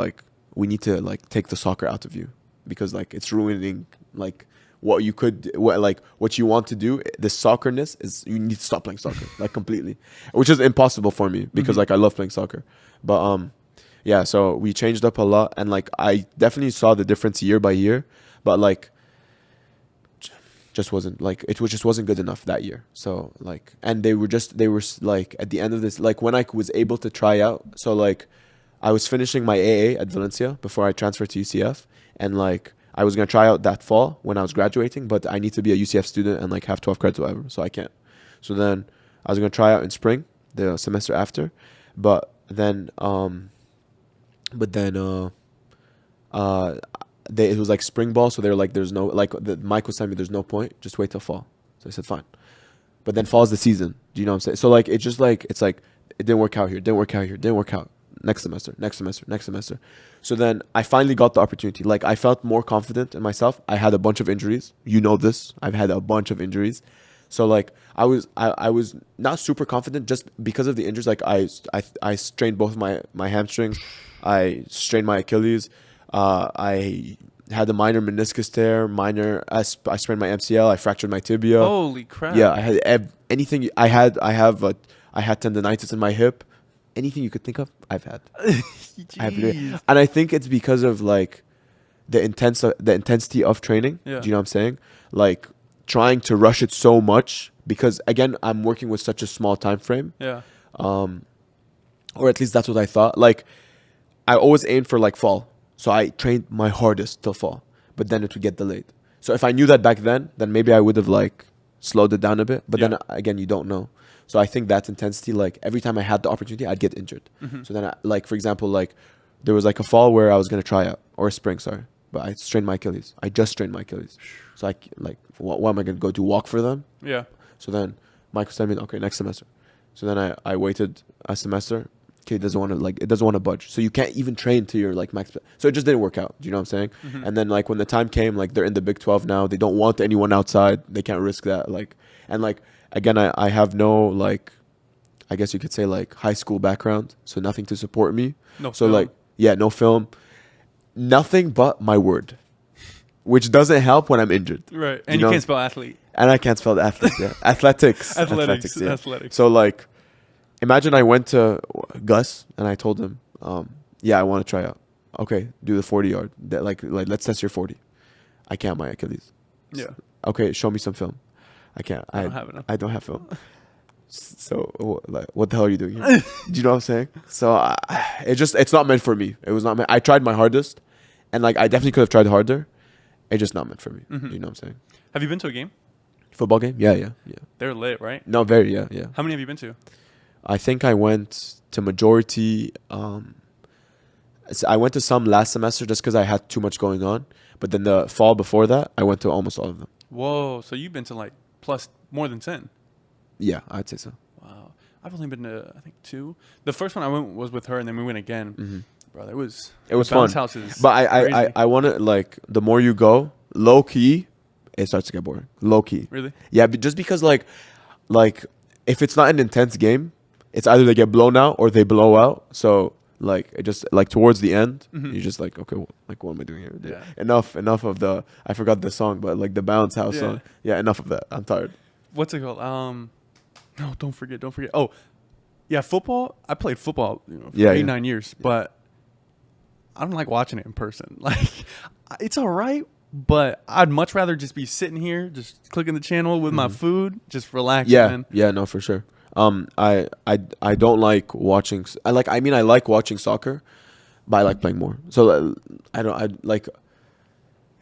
we need to like take the soccer out of you because like it's ruining like what you want to do. The soccerness is, you need to stop playing soccer like completely, which is impossible for me because like I love playing soccer. But yeah, so we changed up a lot, and like I definitely saw the difference year by year, but like just wasn't good enough that year. So like, and they were like at the end of this, like when I was able to try out, so like I was finishing my AA at Valencia before I transferred to UCF, and like I was gonna try out that fall when I was graduating, but I need to be a UCF student and like have 12 credits or whatever, so I can't. So then I was gonna try out in spring, the semester after, but then it was like spring ball, so they were like, there's no, like Mike was telling me there's no point, just wait till fall. So I said fine, but then fall's the season. Do you know what I'm saying? So like it's just like it's like it didn't work out here, didn't work out. Next semester. So then I finally got the opportunity. Like I felt more confident in myself. I had a bunch of injuries. You know this. I've had a bunch of injuries. So like I was not super confident just because of the injuries. Like I strained both my hamstrings. I strained my Achilles. I had a minor meniscus tear. I sprained my MCL. I fractured my tibia. Holy crap! Yeah, I had anything. I had tendonitis in my hip. Anything you could think of, I've had. And I think it's because of like the intensity of training. Yeah. Do you know what I'm saying? Like trying to rush it so much because again, I'm working with such a small time frame. Yeah. Or at least that's what I thought. Like I always aimed for like fall. So I trained my hardest till fall, but then it would get delayed. So if I knew that back then maybe I would have like slowed it down a bit. But then again, you don't know. So I think that intensity, like every time I had the opportunity, I'd get injured. So then, like for example, like there was like a fall where I was gonna try out, or a spring, sorry, but I strained my Achilles. I just strained my Achilles. So I like, what am I gonna go do? Walk for them? Yeah. So then Michael said to me, okay, next semester. So then I waited a semester. Okay, it doesn't want to budge. So you can't even train to your like max. So it just didn't work out. Do you know what I'm saying? And then like when the time came, like they're in the Big 12 now. They don't want anyone outside. They can't risk that. Like, and like again, I have no like, I guess you could say like high school background. So nothing to support me. No. So film. like, yeah, no film, nothing but my word, which doesn't help when I'm injured. Right. And you can't spell athlete. And I can't spell the athlete. Yeah. Athletics. Athletics. Yeah. Athletics. So like, imagine I went to Gus and I told him, yeah, I want to try out. Okay, do the 40-yard. Like let's test your 40. I can't, my Achilles. Yeah. Okay, show me some film. I can't. I don't have enough. I don't have film. So like, what the hell are you doing here? Do you know what I'm saying? So it's not meant for me. It was not meant. I tried my hardest, and like I definitely could have tried harder. It's just not meant for me. Do you know what I'm saying? Have you been to a game? Football game? Yeah. They're lit, right? No, very, yeah. How many have you been to? I think I went to majority. I went to some last semester just because I had too much going on. But then the fall before that, I went to almost all of them. Whoa! So you've been to like plus more than 10. Yeah, I'd say so. Wow. I've only been to I think 2. The first one I went was with her, and then we went again. Bro, it was fun. Houses, but I want to like the more you go, low key, it starts to get boring. Low key. Really? Yeah, but just because like if it's not an intense game, it's either they get blown out or they blow out. So like it just like towards the end, you're just like, okay, like what am I doing here? Yeah. Enough of the, I forgot the song, but like the bounce house song. Yeah, enough of that. I'm tired. What's it called? No, don't forget. Oh, yeah, football. I played football, for 8-9 years, but I don't like watching it in person. Like, it's all right, but I'd much rather just be sitting here, just clicking the channel with my food, just relaxing. Man. Yeah, no, for sure. I don't like watching. I like watching soccer, but I like playing more. So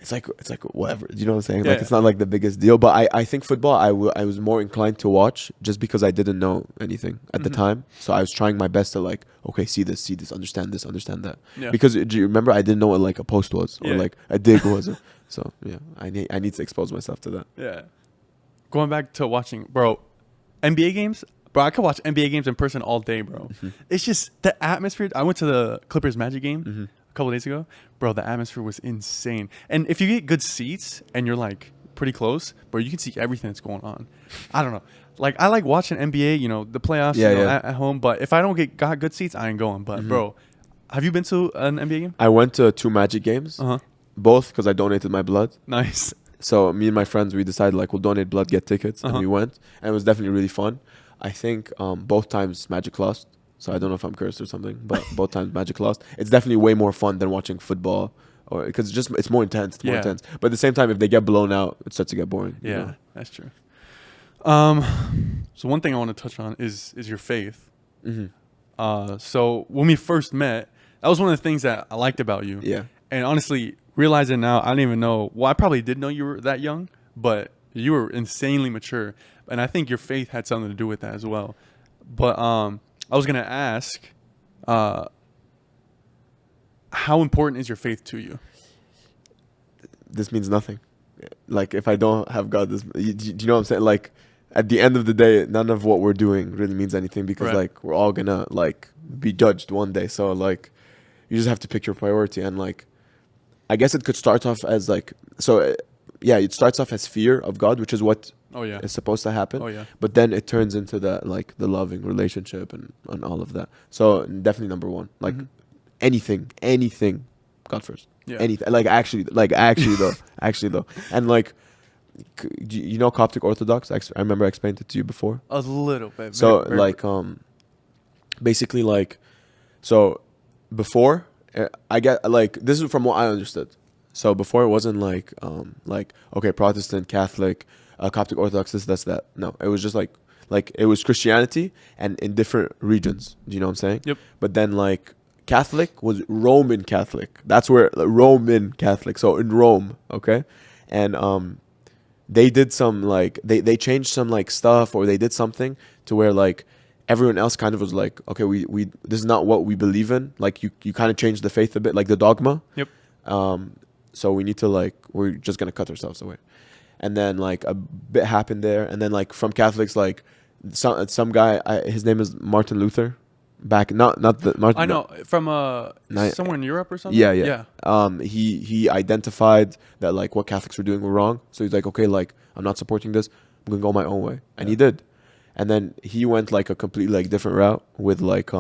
it's like whatever. You know what I'm saying? Yeah, it's not like the biggest deal. But I think football, I was more inclined to watch just because I didn't know anything at the time. So I was trying my best to like, okay, see this, understand that. Yeah. Because do you remember I didn't know what like a post was or like a dig was. So yeah, I need to expose myself to that. Yeah. Going back to watching, bro, NBA games. Bro, I could watch NBA games in person all day, bro. It's just the atmosphere. I went to the Clippers Magic game a couple days ago. Bro, the atmosphere was insane. And if you get good seats and you're like pretty close, bro, you can see everything that's going on. I don't know. Like, I like watching NBA, the playoffs at home. But if I don't got good seats, I ain't going. But, bro, have you been to an NBA game? I went to 2 Magic games. Both because I donated my blood. Nice. So me and my friends, we decided like we'll donate blood, get tickets. And we went. And it was definitely really fun. I think both times Magic lost. So I don't know if I'm cursed or something, but both times Magic lost. It's definitely way more fun than watching football, or because it's more intense. But at the same time, if they get blown out, it starts to get boring. Yeah, you know? that's true. So one thing I want to touch on is your faith. So when we first met, that was one of the things that I liked about you. Yeah. And honestly, realizing now, I don't even know. Well, I probably did know you were that young, but you were insanely mature, and I think your faith had something to do with that as well. But I was gonna ask, how important is your faith to you? This means nothing. Like if I don't have God, do you know what I'm saying? Like at the end of the day, none of what we're doing really means anything because like we're all gonna like be judged one day. So like you just have to pick your priority, and like I guess it could start off as like it starts off as fear of God, which is what is supposed to happen. But then it turns into that like the loving relationship and all of that. So definitely number one, like anything, God first. Yeah. Anything, actually though, and like, Coptic Orthodox. I remember I explained it to you before. A little bit. So basically like, so before I get like this is from what I understood. So before it wasn't like okay, Protestant, Catholic, Coptic Orthodox, this, that's that. No, it was just like it was Christianity and in different regions. Do you know what I'm saying? Yep. But then like Catholic was Roman Catholic. That's where Roman Catholic. So in Rome, okay, and they did some like they changed some like stuff, or they did something to where like everyone else kind of was like, okay, we this is not what we believe in. Like you kind of changed the faith a bit, like the dogma. Yep. So we need to like we're just gonna cut ourselves away, and then like a bit happened there, and then like from Catholics like some guy his name is Martin Luther. Back not the Martin, I know from somewhere in Europe or something. yeah. He identified that like what Catholics were doing were wrong. So he's like, okay, like I'm not supporting this. I'm gonna go my own way, and he did. And then he went like a completely like different route with like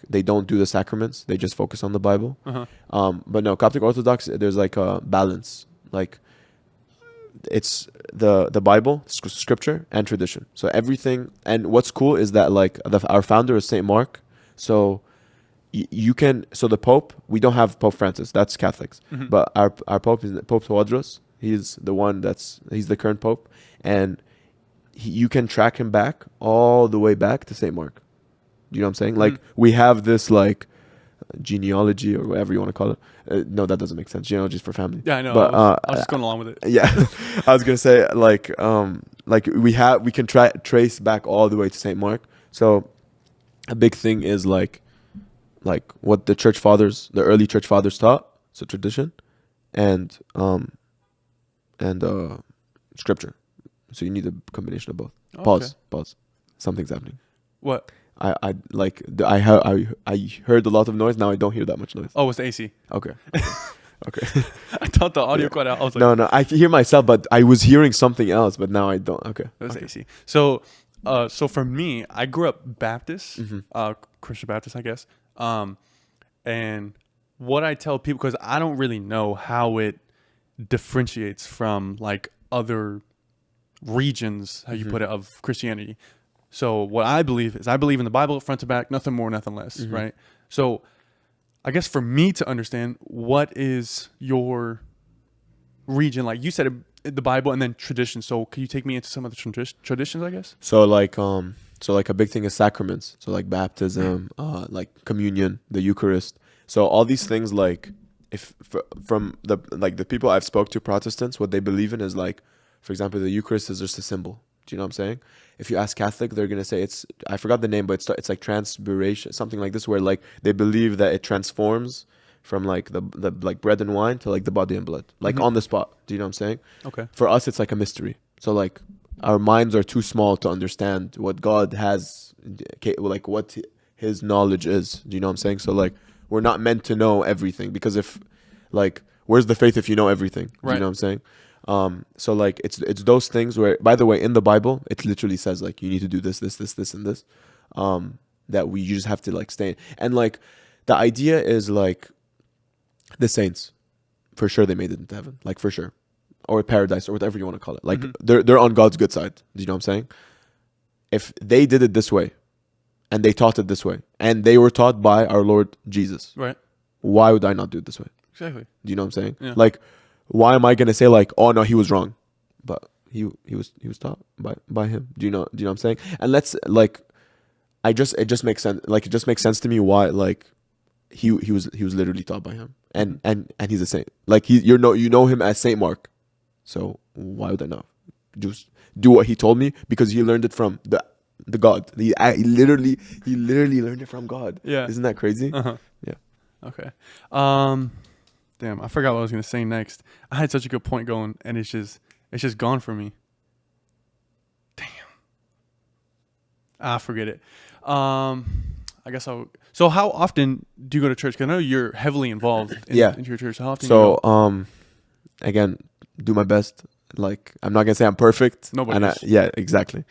they don't do the sacraments. They just focus on the Bible. But no, Coptic Orthodox, there's like a balance. Like it's the Bible, scripture, and tradition. So everything. And what's cool is that like our founder is Saint Mark. So you can. So the Pope, we don't have Pope Francis. That's Catholics. But our Pope is Pope Tawadros. He's the one he's the current Pope, and you can track him back all the way back to Saint Mark. You know what I'm saying? Like we have this like genealogy or whatever you want to call it. No, that doesn't make sense. Genealogy is for family. Yeah, I know. But I was just going along with it. Yeah, I was gonna say like we can trace back all the way to Saint Mark. So a big thing is like what the church fathers, the early church fathers taught. So tradition, and scripture. So you need a combination of both. Okay. Pause. Something's happening. What? I heard a lot of noise. Now I don't hear that much noise. Oh, it's the AC. Okay. Okay. I thought the audio cut out. I was like, no, I can hear myself, but I was hearing something else, but now I don't. Okay. It was okay. AC. So for me, I grew up Baptist, Christian Baptist, I guess. And what I tell people, because I don't really know how it differentiates from like other regions, how you put it, of Christianity. So what I believe is I believe in the Bible front to back, nothing more, nothing less, right? So I guess for me to understand, what is your region like? You said the Bible and then tradition. So can you take me into some of the traditions, I guess? So like a big thing is sacraments. So like baptism, like communion, the Eucharist. So all these things, like from the people I've spoke to, Protestants, what they believe in is like, for example, the Eucharist is just a symbol. Do you know what I'm saying? If you ask Catholic, they're gonna say I forgot the name, but it's like transfiguration, something like this, where like they believe that it transforms from like the like bread and wine to like the body and blood, like on the spot. Do you know what I'm saying? Okay. For us, it's like a mystery. So like our minds are too small to understand what God has, like what His knowledge is. Do you know what I'm saying? So like we're not meant to know everything, because if like where's the faith if you know everything? Do you know what I'm saying? So like it's those things where, by the way, in the Bible it literally says like you need to do this and this, that you just have to like stay in. And like the idea is like the saints, for sure they made it into heaven, like for sure, or paradise, or whatever you want to call it. Like they're on God's good side. Do you know what I'm saying? If they did it this way and they taught it this way and they were taught by our Lord Jesus, right? Why would I not do it this way? Exactly. Do you know what I'm saying? Yeah. Like, why am I gonna say like, oh no, he was wrong, but he was taught by him. Do you know what I'm saying? And let's like, it just makes sense. Like it just makes sense to me why like he was literally taught by him, and he's a saint. Like you know him as Saint Mark, so why would I not just do what he told me? Because he learned it from the God. He literally learned it from God. Yeah, isn't that crazy? Yeah. Okay. Damn, I forgot what I was gonna say next. I had such a good point going, and it's just gone from me. Damn. Forget it. I guess I'll. So how often do you go to church? 'Cause I know you're heavily involved in your church. How often? So do you go? Again, do my best. Like I'm not gonna say I'm perfect. Nobody is. Yeah, exactly.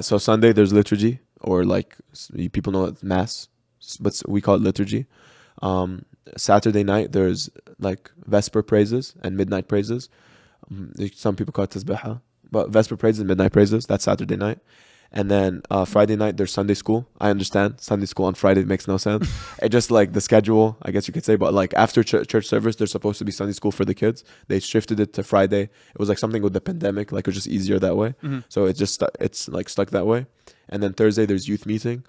So Sunday there's liturgy, or like people know it mass, but we call it liturgy. Saturday night there's like Vesper praises and midnight praises. Some people call it tasbiha, but Vesper praises and midnight praises, that's Saturday night. And then Friday night there's Sunday school. I understand Sunday school on Friday makes no sense. It just like the schedule, I guess you could say. But like after church service there's supposed to be Sunday school for the kids. They shifted it to Friday. It was like something with the pandemic, like it was just easier that way. So it's like stuck that way. And then Thursday there's youth meeting.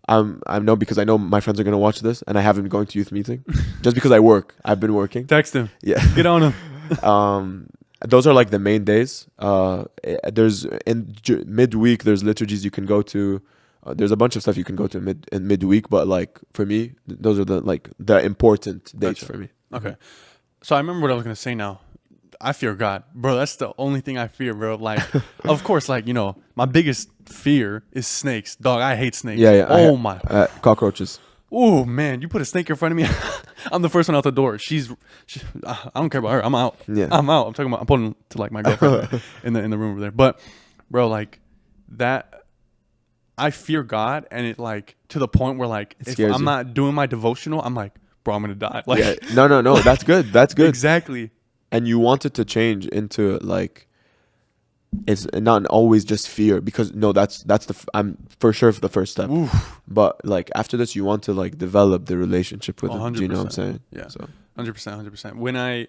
I know because I know my friends are gonna watch this, and I haven't been going to youth meeting, just because I work. I've been working. Text him. Yeah. Get on him. Those are like the main days. There's midweek. There's liturgies you can go to. There's a bunch of stuff you can go to midweek, but like for me, those are the important dates for me. Okay. So I remember what I was gonna say now. I fear God, bro. That's the only thing I fear, bro. Like, of course, like, you know, my biggest fear is snakes. Dog, I hate snakes. Yeah, yeah. Oh my. Cockroaches. Oh man, you put a snake in front of me. I'm the first one out the door. I don't care about her. I'm out. Yeah. I'm out. I'm pulling to like my girlfriend in the room over there. But bro, like that, I fear God, and it like to the point where like if I'm not doing my devotional, I'm like, bro, I'm gonna die. Like, yeah. No. That's good. That's good. Exactly. And you want it to change into like, it's not always just fear, because no, that's I'm for sure the first step. Oof. But like after this, you want to like develop the relationship with him. Do you know what I'm saying? Yeah. So 100%. When I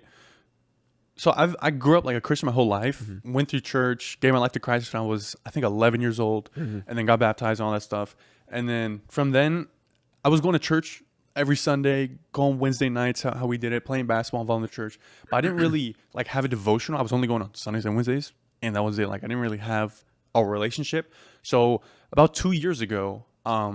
grew up like a Christian my whole life. Mm-hmm. Went through church, gave my life to Christ when I was, I think, 11 years old, and then got baptized and all that stuff. And then from then, I was going to church every Sunday, going Wednesday nights, how we did it, playing basketball, involved in the church. But I didn't really like have a devotional. I was only going on Sundays and Wednesdays, and that was it. Like I didn't really have a relationship. So about 2 years ago, I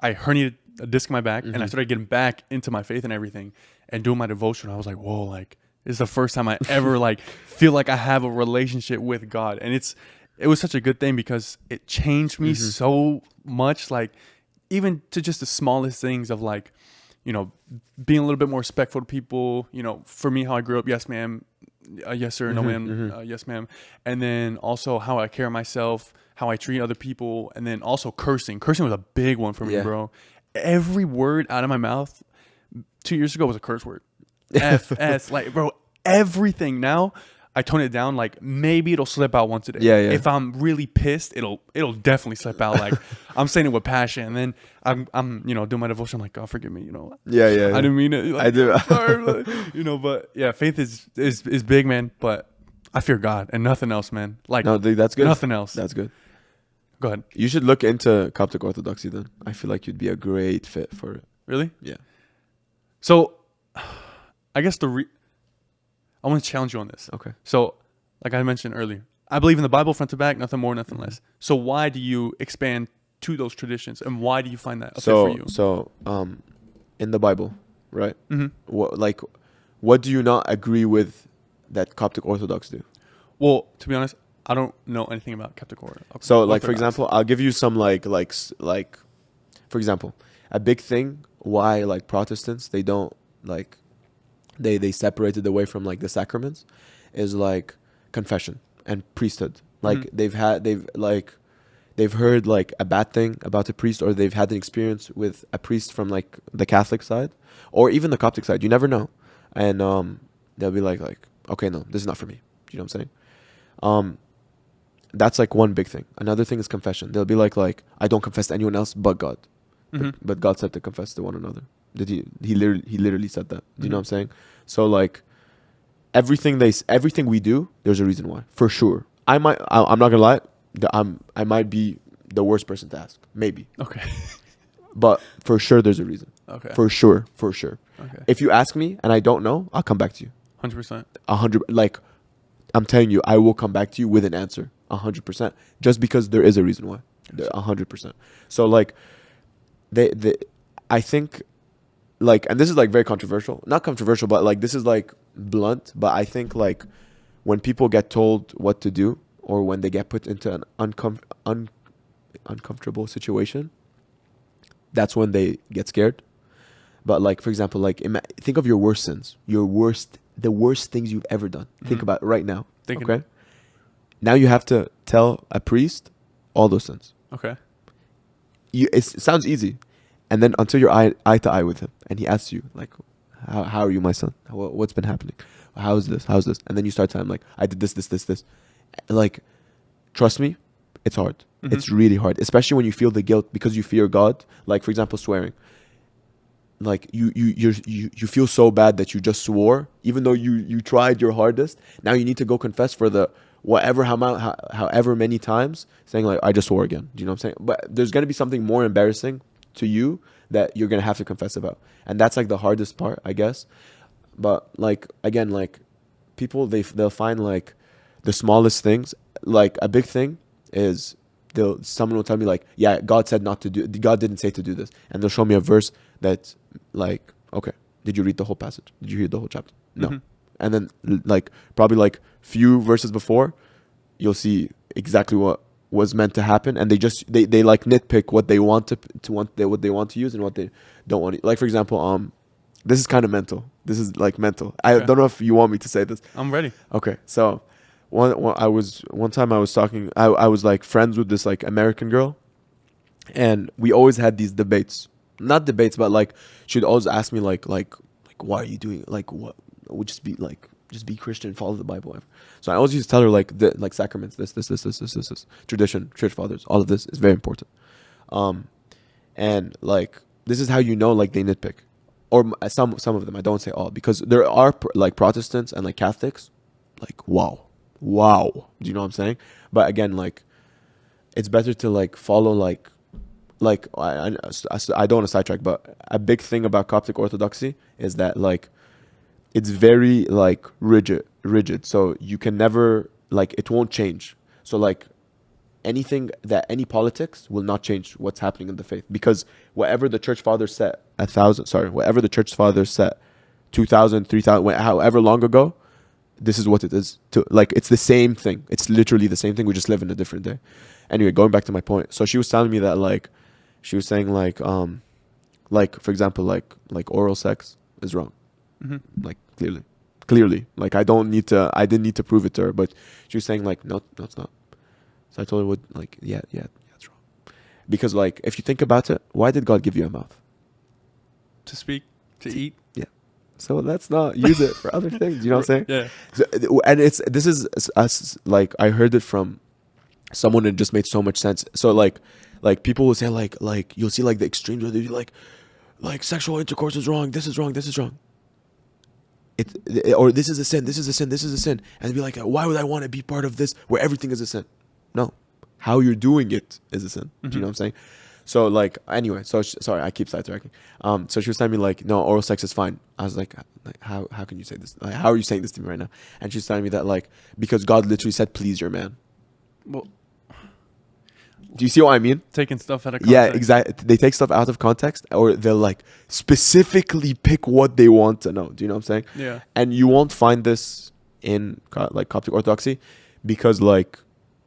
herniated a disc in my back, and I started getting back into my faith and everything, and doing my devotion. I was like, whoa, like this is the first time I ever like feel like I have a relationship with God, and it was such a good thing because it changed me so much. Like even to just the smallest things of like, you know, being a little bit more respectful to people. You know, for me, how I grew up, yes, ma'am, yes, sir, no, ma'am, yes, ma'am. And then also how I carry myself, how I treat other people. And then also cursing. Cursing was a big one for me, bro. Every word out of my mouth 2 years ago was a curse word. F, S, like, bro, everything. Now I tone it down. Like maybe it'll slip out once a day. Yeah. If I'm really pissed, it'll definitely slip out. Like I'm saying it with passion, and then I'm you know, doing my devotion. I'm like, God forgive me, you know. Yeah. I didn't mean it. Like, I do. sorry, you know, but yeah, faith is big, man. But I fear God and nothing else, man. Like No, that's good. Nothing else. That's good. Go ahead. You should look into Coptic Orthodoxy then. I feel like you'd be a great fit for it. Really? Yeah. So, I guess I want to challenge you on this. Okay. So, like I mentioned earlier, I believe in the Bible front to back, nothing more, nothing less. So why do you expand to those traditions, and why do you find that a fit for you? So, in the Bible, right? What do you not agree with that Coptic Orthodox do? Well, to be honest, I don't know anything about Coptic Orthodox. So, like for example, I'll give you some like for example, a big thing why like Protestants they don't like they separated away from like the sacraments is like confession and priesthood. Like they've heard like a bad thing about a priest, or they've had an experience with a priest from like the Catholic side or even the Coptic side. You never know. And they'll be like, okay, no, this is not for me. You know what I'm saying? That's like one big thing. Another thing is confession. They'll be like I don't confess to anyone else but God. But God said to confess to one another. He literally said that. Do you know what I'm saying? So like everything we do, there's a reason why. For sure. I'm not gonna lie. I might be the worst person to ask. Maybe. Okay. But for sure there's a reason. Okay. For sure. Okay. If you ask me and I don't know, I'll come back to you. 100%. 100. Like I'm telling you, I will come back to you with an answer. 100%. Just because there is a reason why. 100%. So like I think like, and this is like very controversial. Not controversial, but like this is like blunt. But I think like when people get told what to do, or when they get put into an uncomfortable situation, that's when they get scared. But like, for example, like think of your worst sins, the worst things you've ever done. Think about it right now. Okay. Now you have to tell a priest all those sins. Okay. It sounds easy. And then until you're eye to eye with him, and he asks you like, how are you, my son? What's been happening? How's this? And then you start telling him like, I did this. Like, trust me, it's hard. It's really hard, especially when you feel the guilt because you fear God. Like, for example, swearing. Like you feel so bad that you just swore, even though you tried your hardest. Now you need to go confess for the however many times, saying like, I just swore again. Do you know what I'm saying? But there's gonna be something more embarrassing to you that you're gonna have to confess about, and that's like the hardest part, I guess. But like again, like people they'll find like the smallest things. Like a big thing is someone will tell me like, yeah, God said not to do. God didn't say to do this, and they'll show me a verse that like, okay, did you read the whole passage? Did you read the whole chapter? No. Mm-hmm. And then like probably like few verses before, you'll see exactly what was meant to happen, and they like nitpick what they want what they want to use and what they don't want to. Like for example, this is kind of mental. This is like mental. I don't know if you want me to say this. I'm ready. Okay, so one time I was talking. I was like friends with this like American girl, and we always had these debates. Not debates, but like she'd always ask me like why are you doing like what would just be Christian, follow the Bible. So I always used to tell her like sacraments, this, tradition, church fathers, all of this is very important. And like this is how you know like they nitpick, or some of them. I don't say all, because there are like Protestants and like Catholics, like wow. Do you know what I'm saying? But again, like it's better to like follow like I don't want to sidetrack, but a big thing about Coptic Orthodoxy is that like it's very like rigid, so you can never like it won't change. So like any politics will not change what's happening in the faith, because whatever the church fathers set 2000 3000 however long ago, this is what it is to like. It's the same thing. It's literally the same thing. We just live in a different day. Anyway, going back to my point. So she was telling me that like she was saying like for example like oral sex is wrong. Mm-hmm. Like clearly like I didn't need to prove it to her, but she was saying like no it's not. So I told her like yeah it's wrong, because like if you think about it, why did God give you a mouth? To speak, to eat. Yeah. So let's not use it for other things. You know what I'm saying? Yeah. So, and this is us, like I heard it from someone and it just made so much sense. So like people will say like you'll see like the extremes where they be like sexual intercourse is wrong, this is wrong, or this is a sin, this is a sin, and be like, why would I want to be part of this where everything is a sin? No, how you're doing it is a sin. Mm-hmm. Do you know what I'm saying? So like anyway, so sorry, I keep sidetracking. So she was telling me like, no, oral sex is fine. I was like how can you say this? Like, how are you saying this to me right now? And she's telling me that like because God literally said please your man. Well, do you see what I mean? taking stuff out of context. Yeah, exactly. They take stuff out of context, or they'll like specifically pick what they want to know. Do you know what I'm saying? Yeah. And you won't find this in like Coptic Orthodoxy, because like,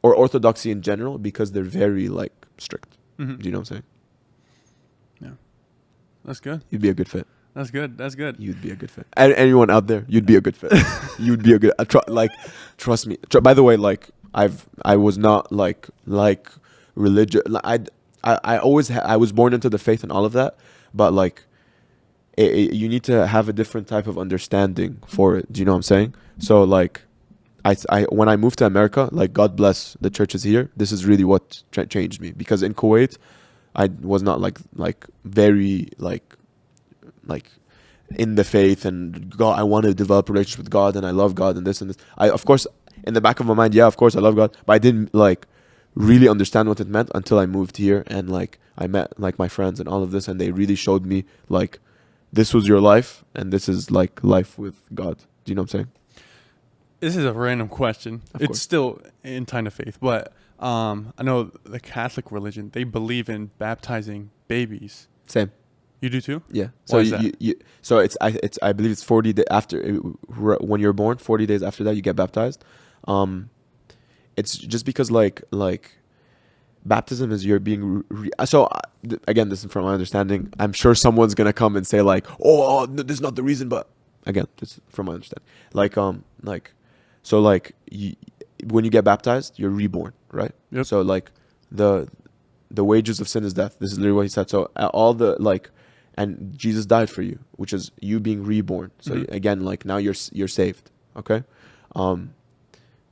or Orthodoxy in general, because they're very like strict. Mm-hmm. Do you know what I'm saying? Yeah. That's good. You'd be a good fit. That's good. You'd be a good fit. And anyone out there, you'd be a good fit. You'd be a good. Trust me. By the way, like I was not like religious. I always I was born into the faith and all of that, but like you need to have a different type of understanding for it. Do you know what I'm saying? So like I when I moved to America, like God bless the churches here, this is really what changed me, because in Kuwait I was not like very like in the faith and God, I want to develop a relationship with God and I love God and this. I of course in the back of my mind, yeah, of course I love God, but I didn't like really understand what it meant until I moved here, and like I met like my friends and all of this, and they really showed me like this was your life and this is like life with God. Do you know what I'm saying? This is a random question. Of It's course. still in kind of faith, but I know the Catholic religion, they believe in baptizing babies. Same. You do too? Yeah. Why So is that? so I believe it's 40 days after when you're born. 40 days after that you get baptized. It's just because like baptism is you're being again, this is from my understanding. I'm sure someone's gonna come and say like, oh no, this is not the reason, but again, this is from my understanding. When you get baptized, you're reborn, right? Yep. So like the wages of sin is death. This is literally what he said. So all the like, and Jesus died for you, which is you being reborn. So Mhm. again, like now you're saved. Okay.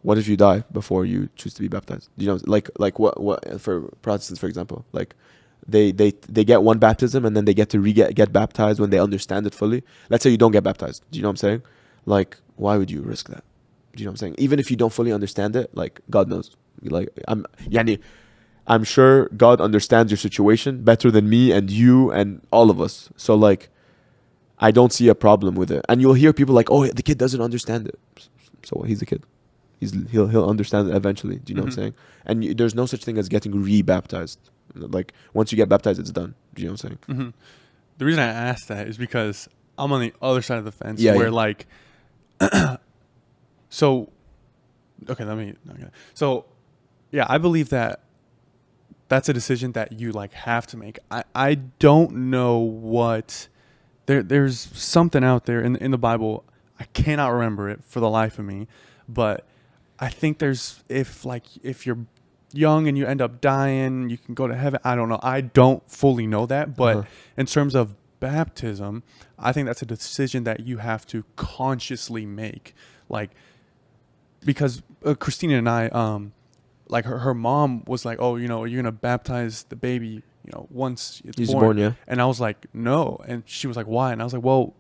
What if you die before you choose to be baptized? You know, like what for Protestants, for example, like they get one baptism and then they get to get baptized when they understand it fully. Let's say you don't get baptized. Do you know what I'm saying? Like, why would you risk that? Do you know what I'm saying? Even if you don't fully understand it, like God knows. Like I'm sure God understands your situation better than me and you and all of us. So like, I don't see a problem with it. And you'll hear people like, "Oh, the kid doesn't understand it." So what? He's a kid. He'll understand it eventually. Do you know what I'm saying? And there's no such thing as getting re-baptized. Like once you get baptized, it's done. Do you know what I'm saying? The reason I asked that is because I'm on the other side of the fence Yeah, where yeah. like, so, okay, so, yeah, I believe that that's a decision that you like have to make. I don't know what there's something out there in the Bible. I cannot remember it for the life of me, but I think there's if you're young and you end up dying, you can go to heaven. I don't know. I don't fully know that, but in terms of baptism, I think that's a decision that you have to consciously make. Like, because Christina and I, like her mom was like, "Oh, you're gonna baptize the baby, once it's He's born." born, yeah. And I was like, "No," and she was like, "Why?" And I was like, "Well,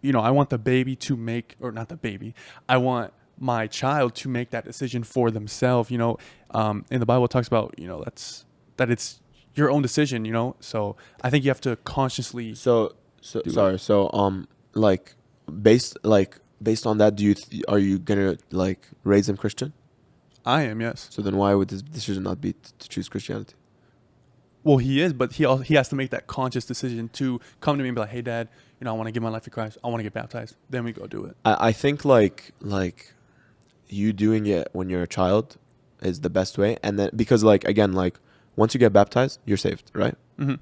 I want the baby to make, or not the baby, I want my child to make that decision for themselves." In the Bible, it talks about, that it's your own decision, So I think you have to consciously. So sorry. So like based on that, are you gonna like raise him Christian? I am, yes. So then why would this decision not be to choose Christianity? Well, he is, but he has to make that conscious decision to come to me and be like, "Hey, Dad, I want to give my life to Christ. I want to get baptized." Then we go do it. I think like you doing it when you're a child is the best way, and then because like again like once you get baptized, you're saved, right?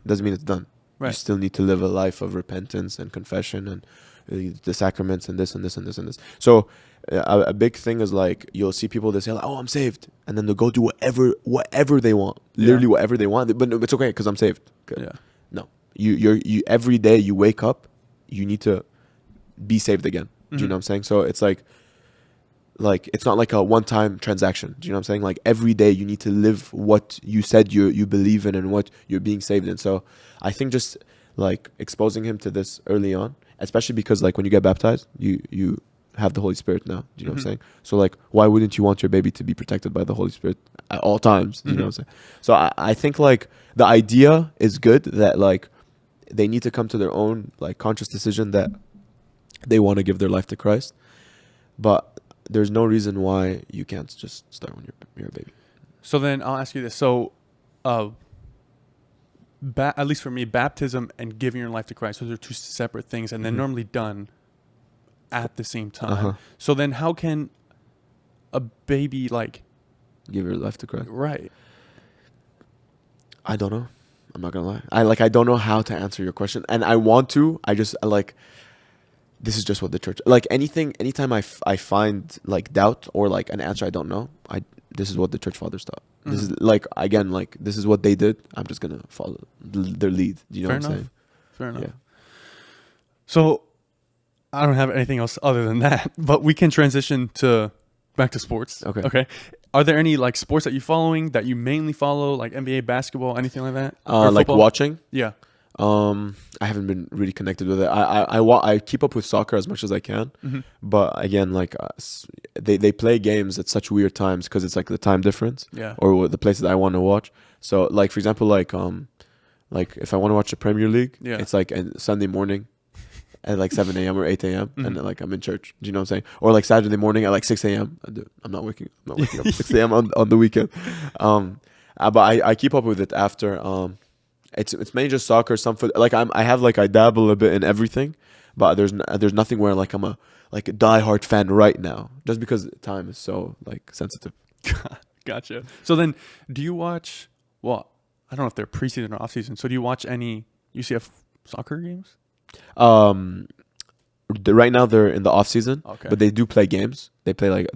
Doesn't mean it's done. You Right. still need to live a life of repentance and confession and the sacraments and this and this and this and this. So a big thing is like you'll see people that say like, "Oh, I'm saved," and then they'll go do whatever they want, literally whatever they want. But no, it's okay because I'm saved. Okay. Yeah. No, you every day you wake up, you need to be saved again. Do you know what I'm saying? So it's like it's not like a one-time transaction. Do you know what I'm saying? Like every day you need to live what you said you believe in and what you're being saved in. So I think just like exposing him to this early on, especially because like when you get baptized, you have the Holy Spirit now. Do you know what I'm saying? So like why wouldn't you want your baby to be protected by the Holy Spirit at all times? Do you know what I'm saying? So I think like the idea is good that like they need to come to their own like conscious decision that they want to give their life to Christ. But there's no reason why you can't just start when you're a baby. So then I'll ask you this. So, at least for me, baptism and giving your life to Christ, those are two separate things, and they're normally done at the same time. So then how can a baby like give your life to Christ? Right. I don't know. I'm not gonna lie. I don't know how to answer your question, and I want to. I just like. This is just what the church like. Anytime I find like doubt or like an answer I don't know, this is what the church fathers taught. This is like again like this is what they did. I'm just gonna follow their lead. Do you know what I'm saying? Fair enough. Yeah. So I don't have anything else other than that, but we can transition back to sports. Okay. Are there any like sports that you're following that you mainly follow, like NBA basketball, anything like that? Like watching? Yeah. I haven't been really connected with it. I keep up with soccer as much as I can, but again, like they play games at such weird times because it's like the time difference, or the places I want to watch. So like for example, like if I want to watch the Premier League, it's like Sunday morning at like 7 a.m. or 8 a.m. and like I'm in church. Do you know what I'm saying? Or like Saturday morning at like 6 a.m. I'm not waking up 6 a.m. on the weekend. But I keep up with it after. It's mainly just soccer, some foot. Like I dabble a bit in everything, but there's nothing where like I'm a diehard fan right now, just because time is so like sensitive. Gotcha. So then, do you watch? Well, I don't know if they're preseason or off season. So do you watch any UCF soccer games? Right now they're in the off season, but they do play games. They play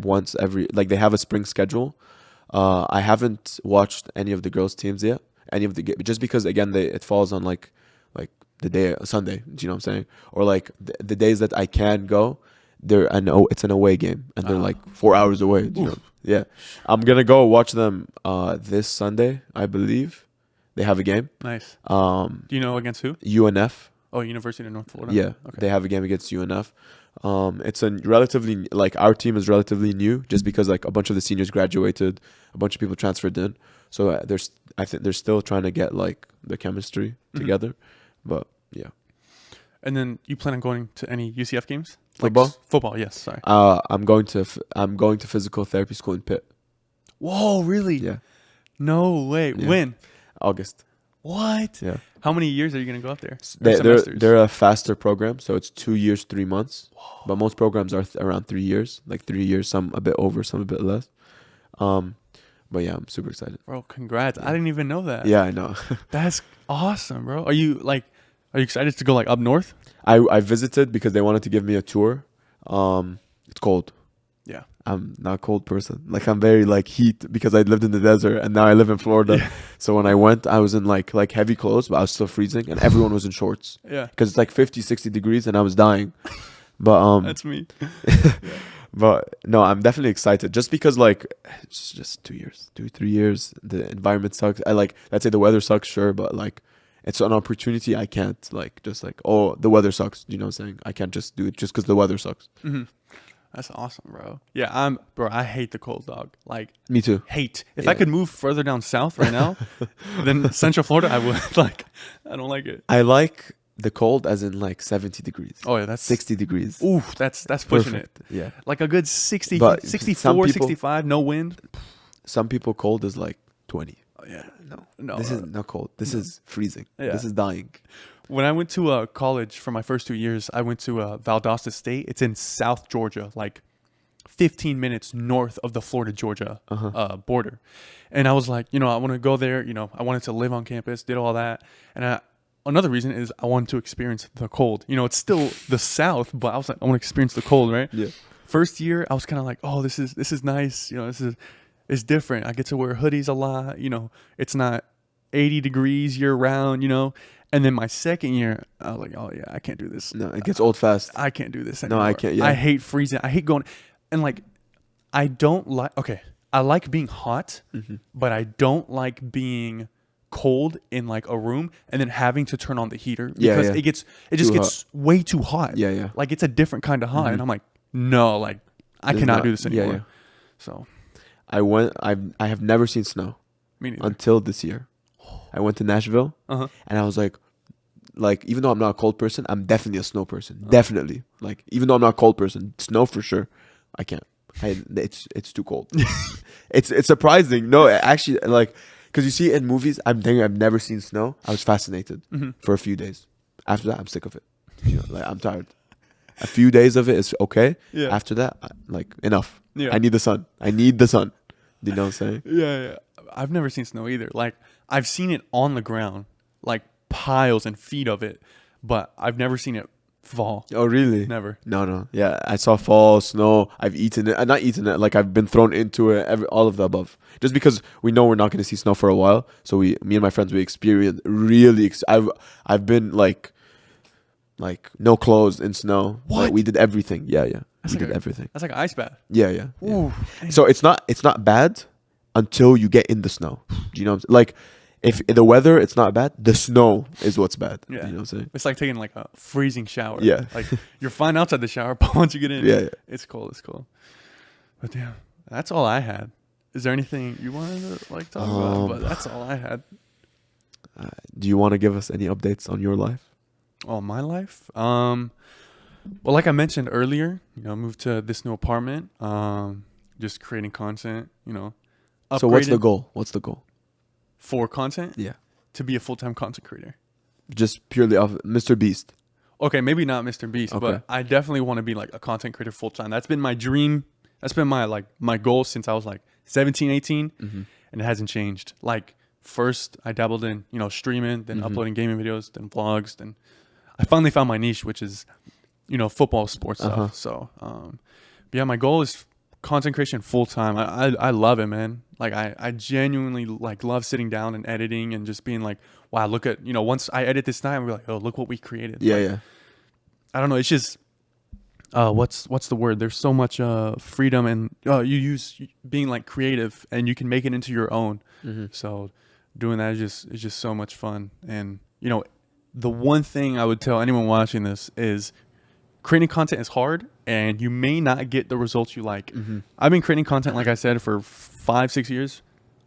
once every they have a spring schedule. I haven't watched any of the girls' teams yet. Just because again it falls on like the day Sunday. Do you know what I'm saying? Or like the days that I can go, it's an away game and they're like 4 hours away. Do you know? Yeah, I'm gonna go watch them this Sunday. I believe they have a game. Nice. Do you know against who? UNF. Oh, University of North Florida. Yeah, they have a game against UNF. It's a relatively like our team is relatively new, just because like a bunch of the seniors graduated, a bunch of people transferred in. So I think they're still trying to get like the chemistry together, but yeah. And then you plan on going to any UCF games? Football? Like, football, yes. Sorry. I'm going to physical therapy school in Pitt. Whoa, really? Yeah. No way. Yeah. When? August. What? Yeah. How many years are you gonna go up there? Or semesters? They're a faster program, so it's 2 years, 3 months. Whoa. But most programs are around 3 years, like 3 years, some a bit over, some a bit less. But yeah, I'm super excited. Bro, congrats! I didn't even know that. Yeah, I know. That's awesome, bro. Are you excited to go like up north? I visited because they wanted to give me a tour. It's cold. Yeah. I'm not a cold person. Like I'm very like heat because I lived in the desert and now I live in Florida. Yeah. So when I went, I was in like heavy clothes, but I was still freezing and everyone was in shorts. Yeah. Because it's like 50, 60 degrees and I was dying. But That's me. But no, I'm definitely excited just because like it's just 2 years, 3 years. The environment sucks. Let's say the weather sucks, sure, but like it's an opportunity. I can't like just like, oh, the weather sucks. You know what I'm saying? I can't just do it just because the weather sucks. Mm-hmm. That's awesome, bro. Yeah, I hate the cold, dog. Like, me too. Hate. If I could move further down south right now than Central Florida, I would. Like, I don't like it. I like the cold as in like 70 degrees. Oh yeah, that's 60 degrees. Ooh, that's pushing Perfect. it. Yeah. Like a good 60, But 64, 65, no wind. Some people cold is like 20. Oh yeah, no. This is not cold. This is freezing. Yeah. This is dying. When I went to college for my first 2 years, I went to Valdosta State. It's in South Georgia, like 15 minutes north of the Florida-Georgia border. And I was like, I want to go there. I wanted to live on campus, did all that. And another reason is I wanted to experience the cold. It's still the South, but I was like, I want to experience the cold, right? Yeah. First year, I was kind of like, oh, this is nice. It's different. I get to wear hoodies a lot. It's not 80 degrees year round, And then my second year, I was like, oh, yeah, I can't do this. No, it gets old fast. I can't do this anymore. No, I can't. Yeah. I hate freezing. I hate going. And like, I don't like, okay, I like being hot, but I don't like being cold in like a room and then having to turn on the heater because it just gets way too hot. Yeah, yeah. Like it's a different kind of hot. And I'm like, no, like I cannot do this anymore. Yeah, yeah. So I have never seen snow. Me neither. Until this year. I went to Nashville and I was like, even though I'm not a cold person, I'm definitely a snow person. Definitely. Like, even though I'm not a cold person, snow for sure. I can't. It's too cold. It's surprising. No, actually, like, because you see in movies, I'm thinking I've never seen snow. I was fascinated for a few days. After that, I'm sick of it. Like I'm tired. A few days of it is okay. Yeah. After that, like enough. Yeah. I need the sun. Do you know what I'm saying? Yeah. I've never seen snow either. Like I've seen it on the ground, like piles and feet of it, but I've never seen it fall. Oh, really? Never. No. Yeah, I saw fall, snow. I've eaten it. Not eaten it. Like I've been thrown into it. All of the above. Just because we know we're not going to see snow for a while, so me and my friends, we experienced really. I've been like no clothes in snow. What? Like, we did everything. Yeah. We did everything. That's like an ice bath. Yeah. Ooh, so it's not bad until you get in the snow. Do you know what I'm saying? Like, if the weather, it's not bad. The snow is what's bad. Yeah. You know what I'm saying? It's like taking like a freezing shower. Yeah. Like you're fine outside the shower, but once you get in, yeah. It's cold. But damn, that's all I had. Is there anything you wanted to like talk about? But that's all I had. Do you want to give us any updates on your life? Oh, my life? Well, like I mentioned earlier, moved to this new apartment. Just creating content, So what's the goal? For content? Yeah. To be a full-time content creator. Just purely off Mr. Beast. Okay, maybe not Mr. Beast, but I definitely want to be like a content creator full-time. That's been my dream. That's been my goal since I was like 17, 18, and it hasn't changed. Like first I dabbled in, streaming, then uploading gaming videos, then vlogs, then I finally found my niche, which is, football, sports stuff. So, yeah, my goal is content creation full time. I love it, man. Like I genuinely like love sitting down and editing and just being like, wow, look at, once I edit this time, we're like, oh, look what we created. Yeah, like, I don't know. It's just, what's the word? There's so much freedom and you use being like creative and you can make it into your own. So doing that is just so much fun. And, the one thing I would tell anyone watching this is creating content is hard and you may not get the results you like. I've been creating content, like I said, for 5-6 years.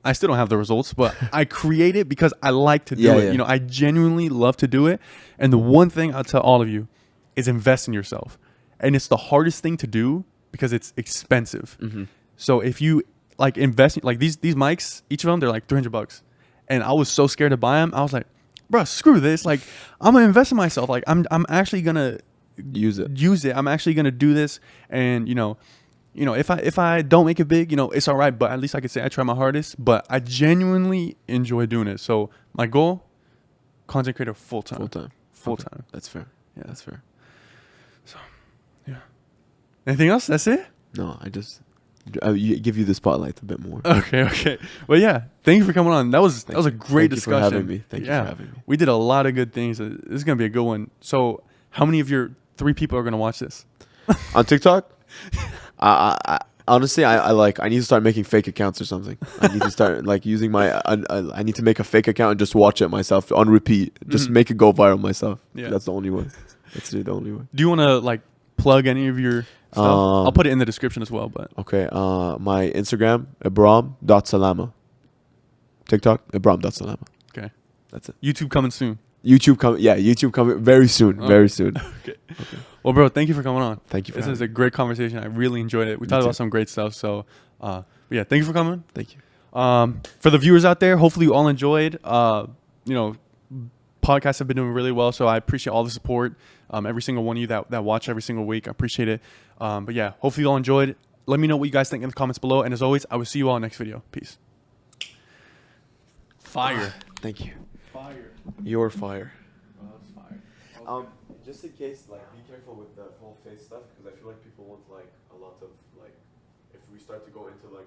I still don't have the results, but I create it because I like to do Yeah, it. yeah. You know, I genuinely love to do it. And the one thing I'll tell all of you is invest in yourself. And it's the hardest thing to do because it's expensive. Mm-hmm. So if you like invest, like these mics, each of them, they're like $300. And I was so scared to buy them. I was like, bro, screw this. Like, I'm gonna invest in myself. Like, I'm actually gonna Use it. I'm actually gonna do this. And if I don't make it big, it's all right. But at least I could say I try my hardest. But I genuinely enjoy doing it. So my goal, content creator full time. Full time. That's fair. Yeah. That's fair. So, yeah. Anything else? That's it. No, give you the spotlight a bit more. Okay. Well, yeah. Thank you for coming on. That was a great discussion. Thank you for having me. Thank you for having me. We did a lot of good things. This is gonna be a good one. So, how many of your 3 people are gonna watch this? On TikTok? I honestly, I need to start making fake accounts or something. I need to start like using my. I need to make a fake account and just watch it myself on repeat. Just make it go viral myself. Yeah, that's the only way. That's the only way. Do you want to like plug any of your stuff? I'll put it in the description as well. But okay, my Instagram Ebram.Salama. TikTok Ebram.Salama. Okay, that's it. YouTube coming soon. YouTube coming very soon. Oh. Very soon. Okay. Well, bro, thank you for coming on. Thank you for This having is a great conversation. I really enjoyed it. We talked about some great stuff. So, yeah, thank you for coming. Thank you. For the viewers out there, hopefully you all enjoyed. Podcasts have been doing really well, so I appreciate all the support. Every single one of you that watch every single week, I appreciate it. But yeah, hopefully you all enjoyed. Let me know what you guys think in the comments below. And as always, I will see you all next video. Peace. Fire. Thank you. Fire. You're fire. Fire. Okay. Just in case, like, be careful with the whole face stuff because I feel like people want like a lot of like, if we start to go into like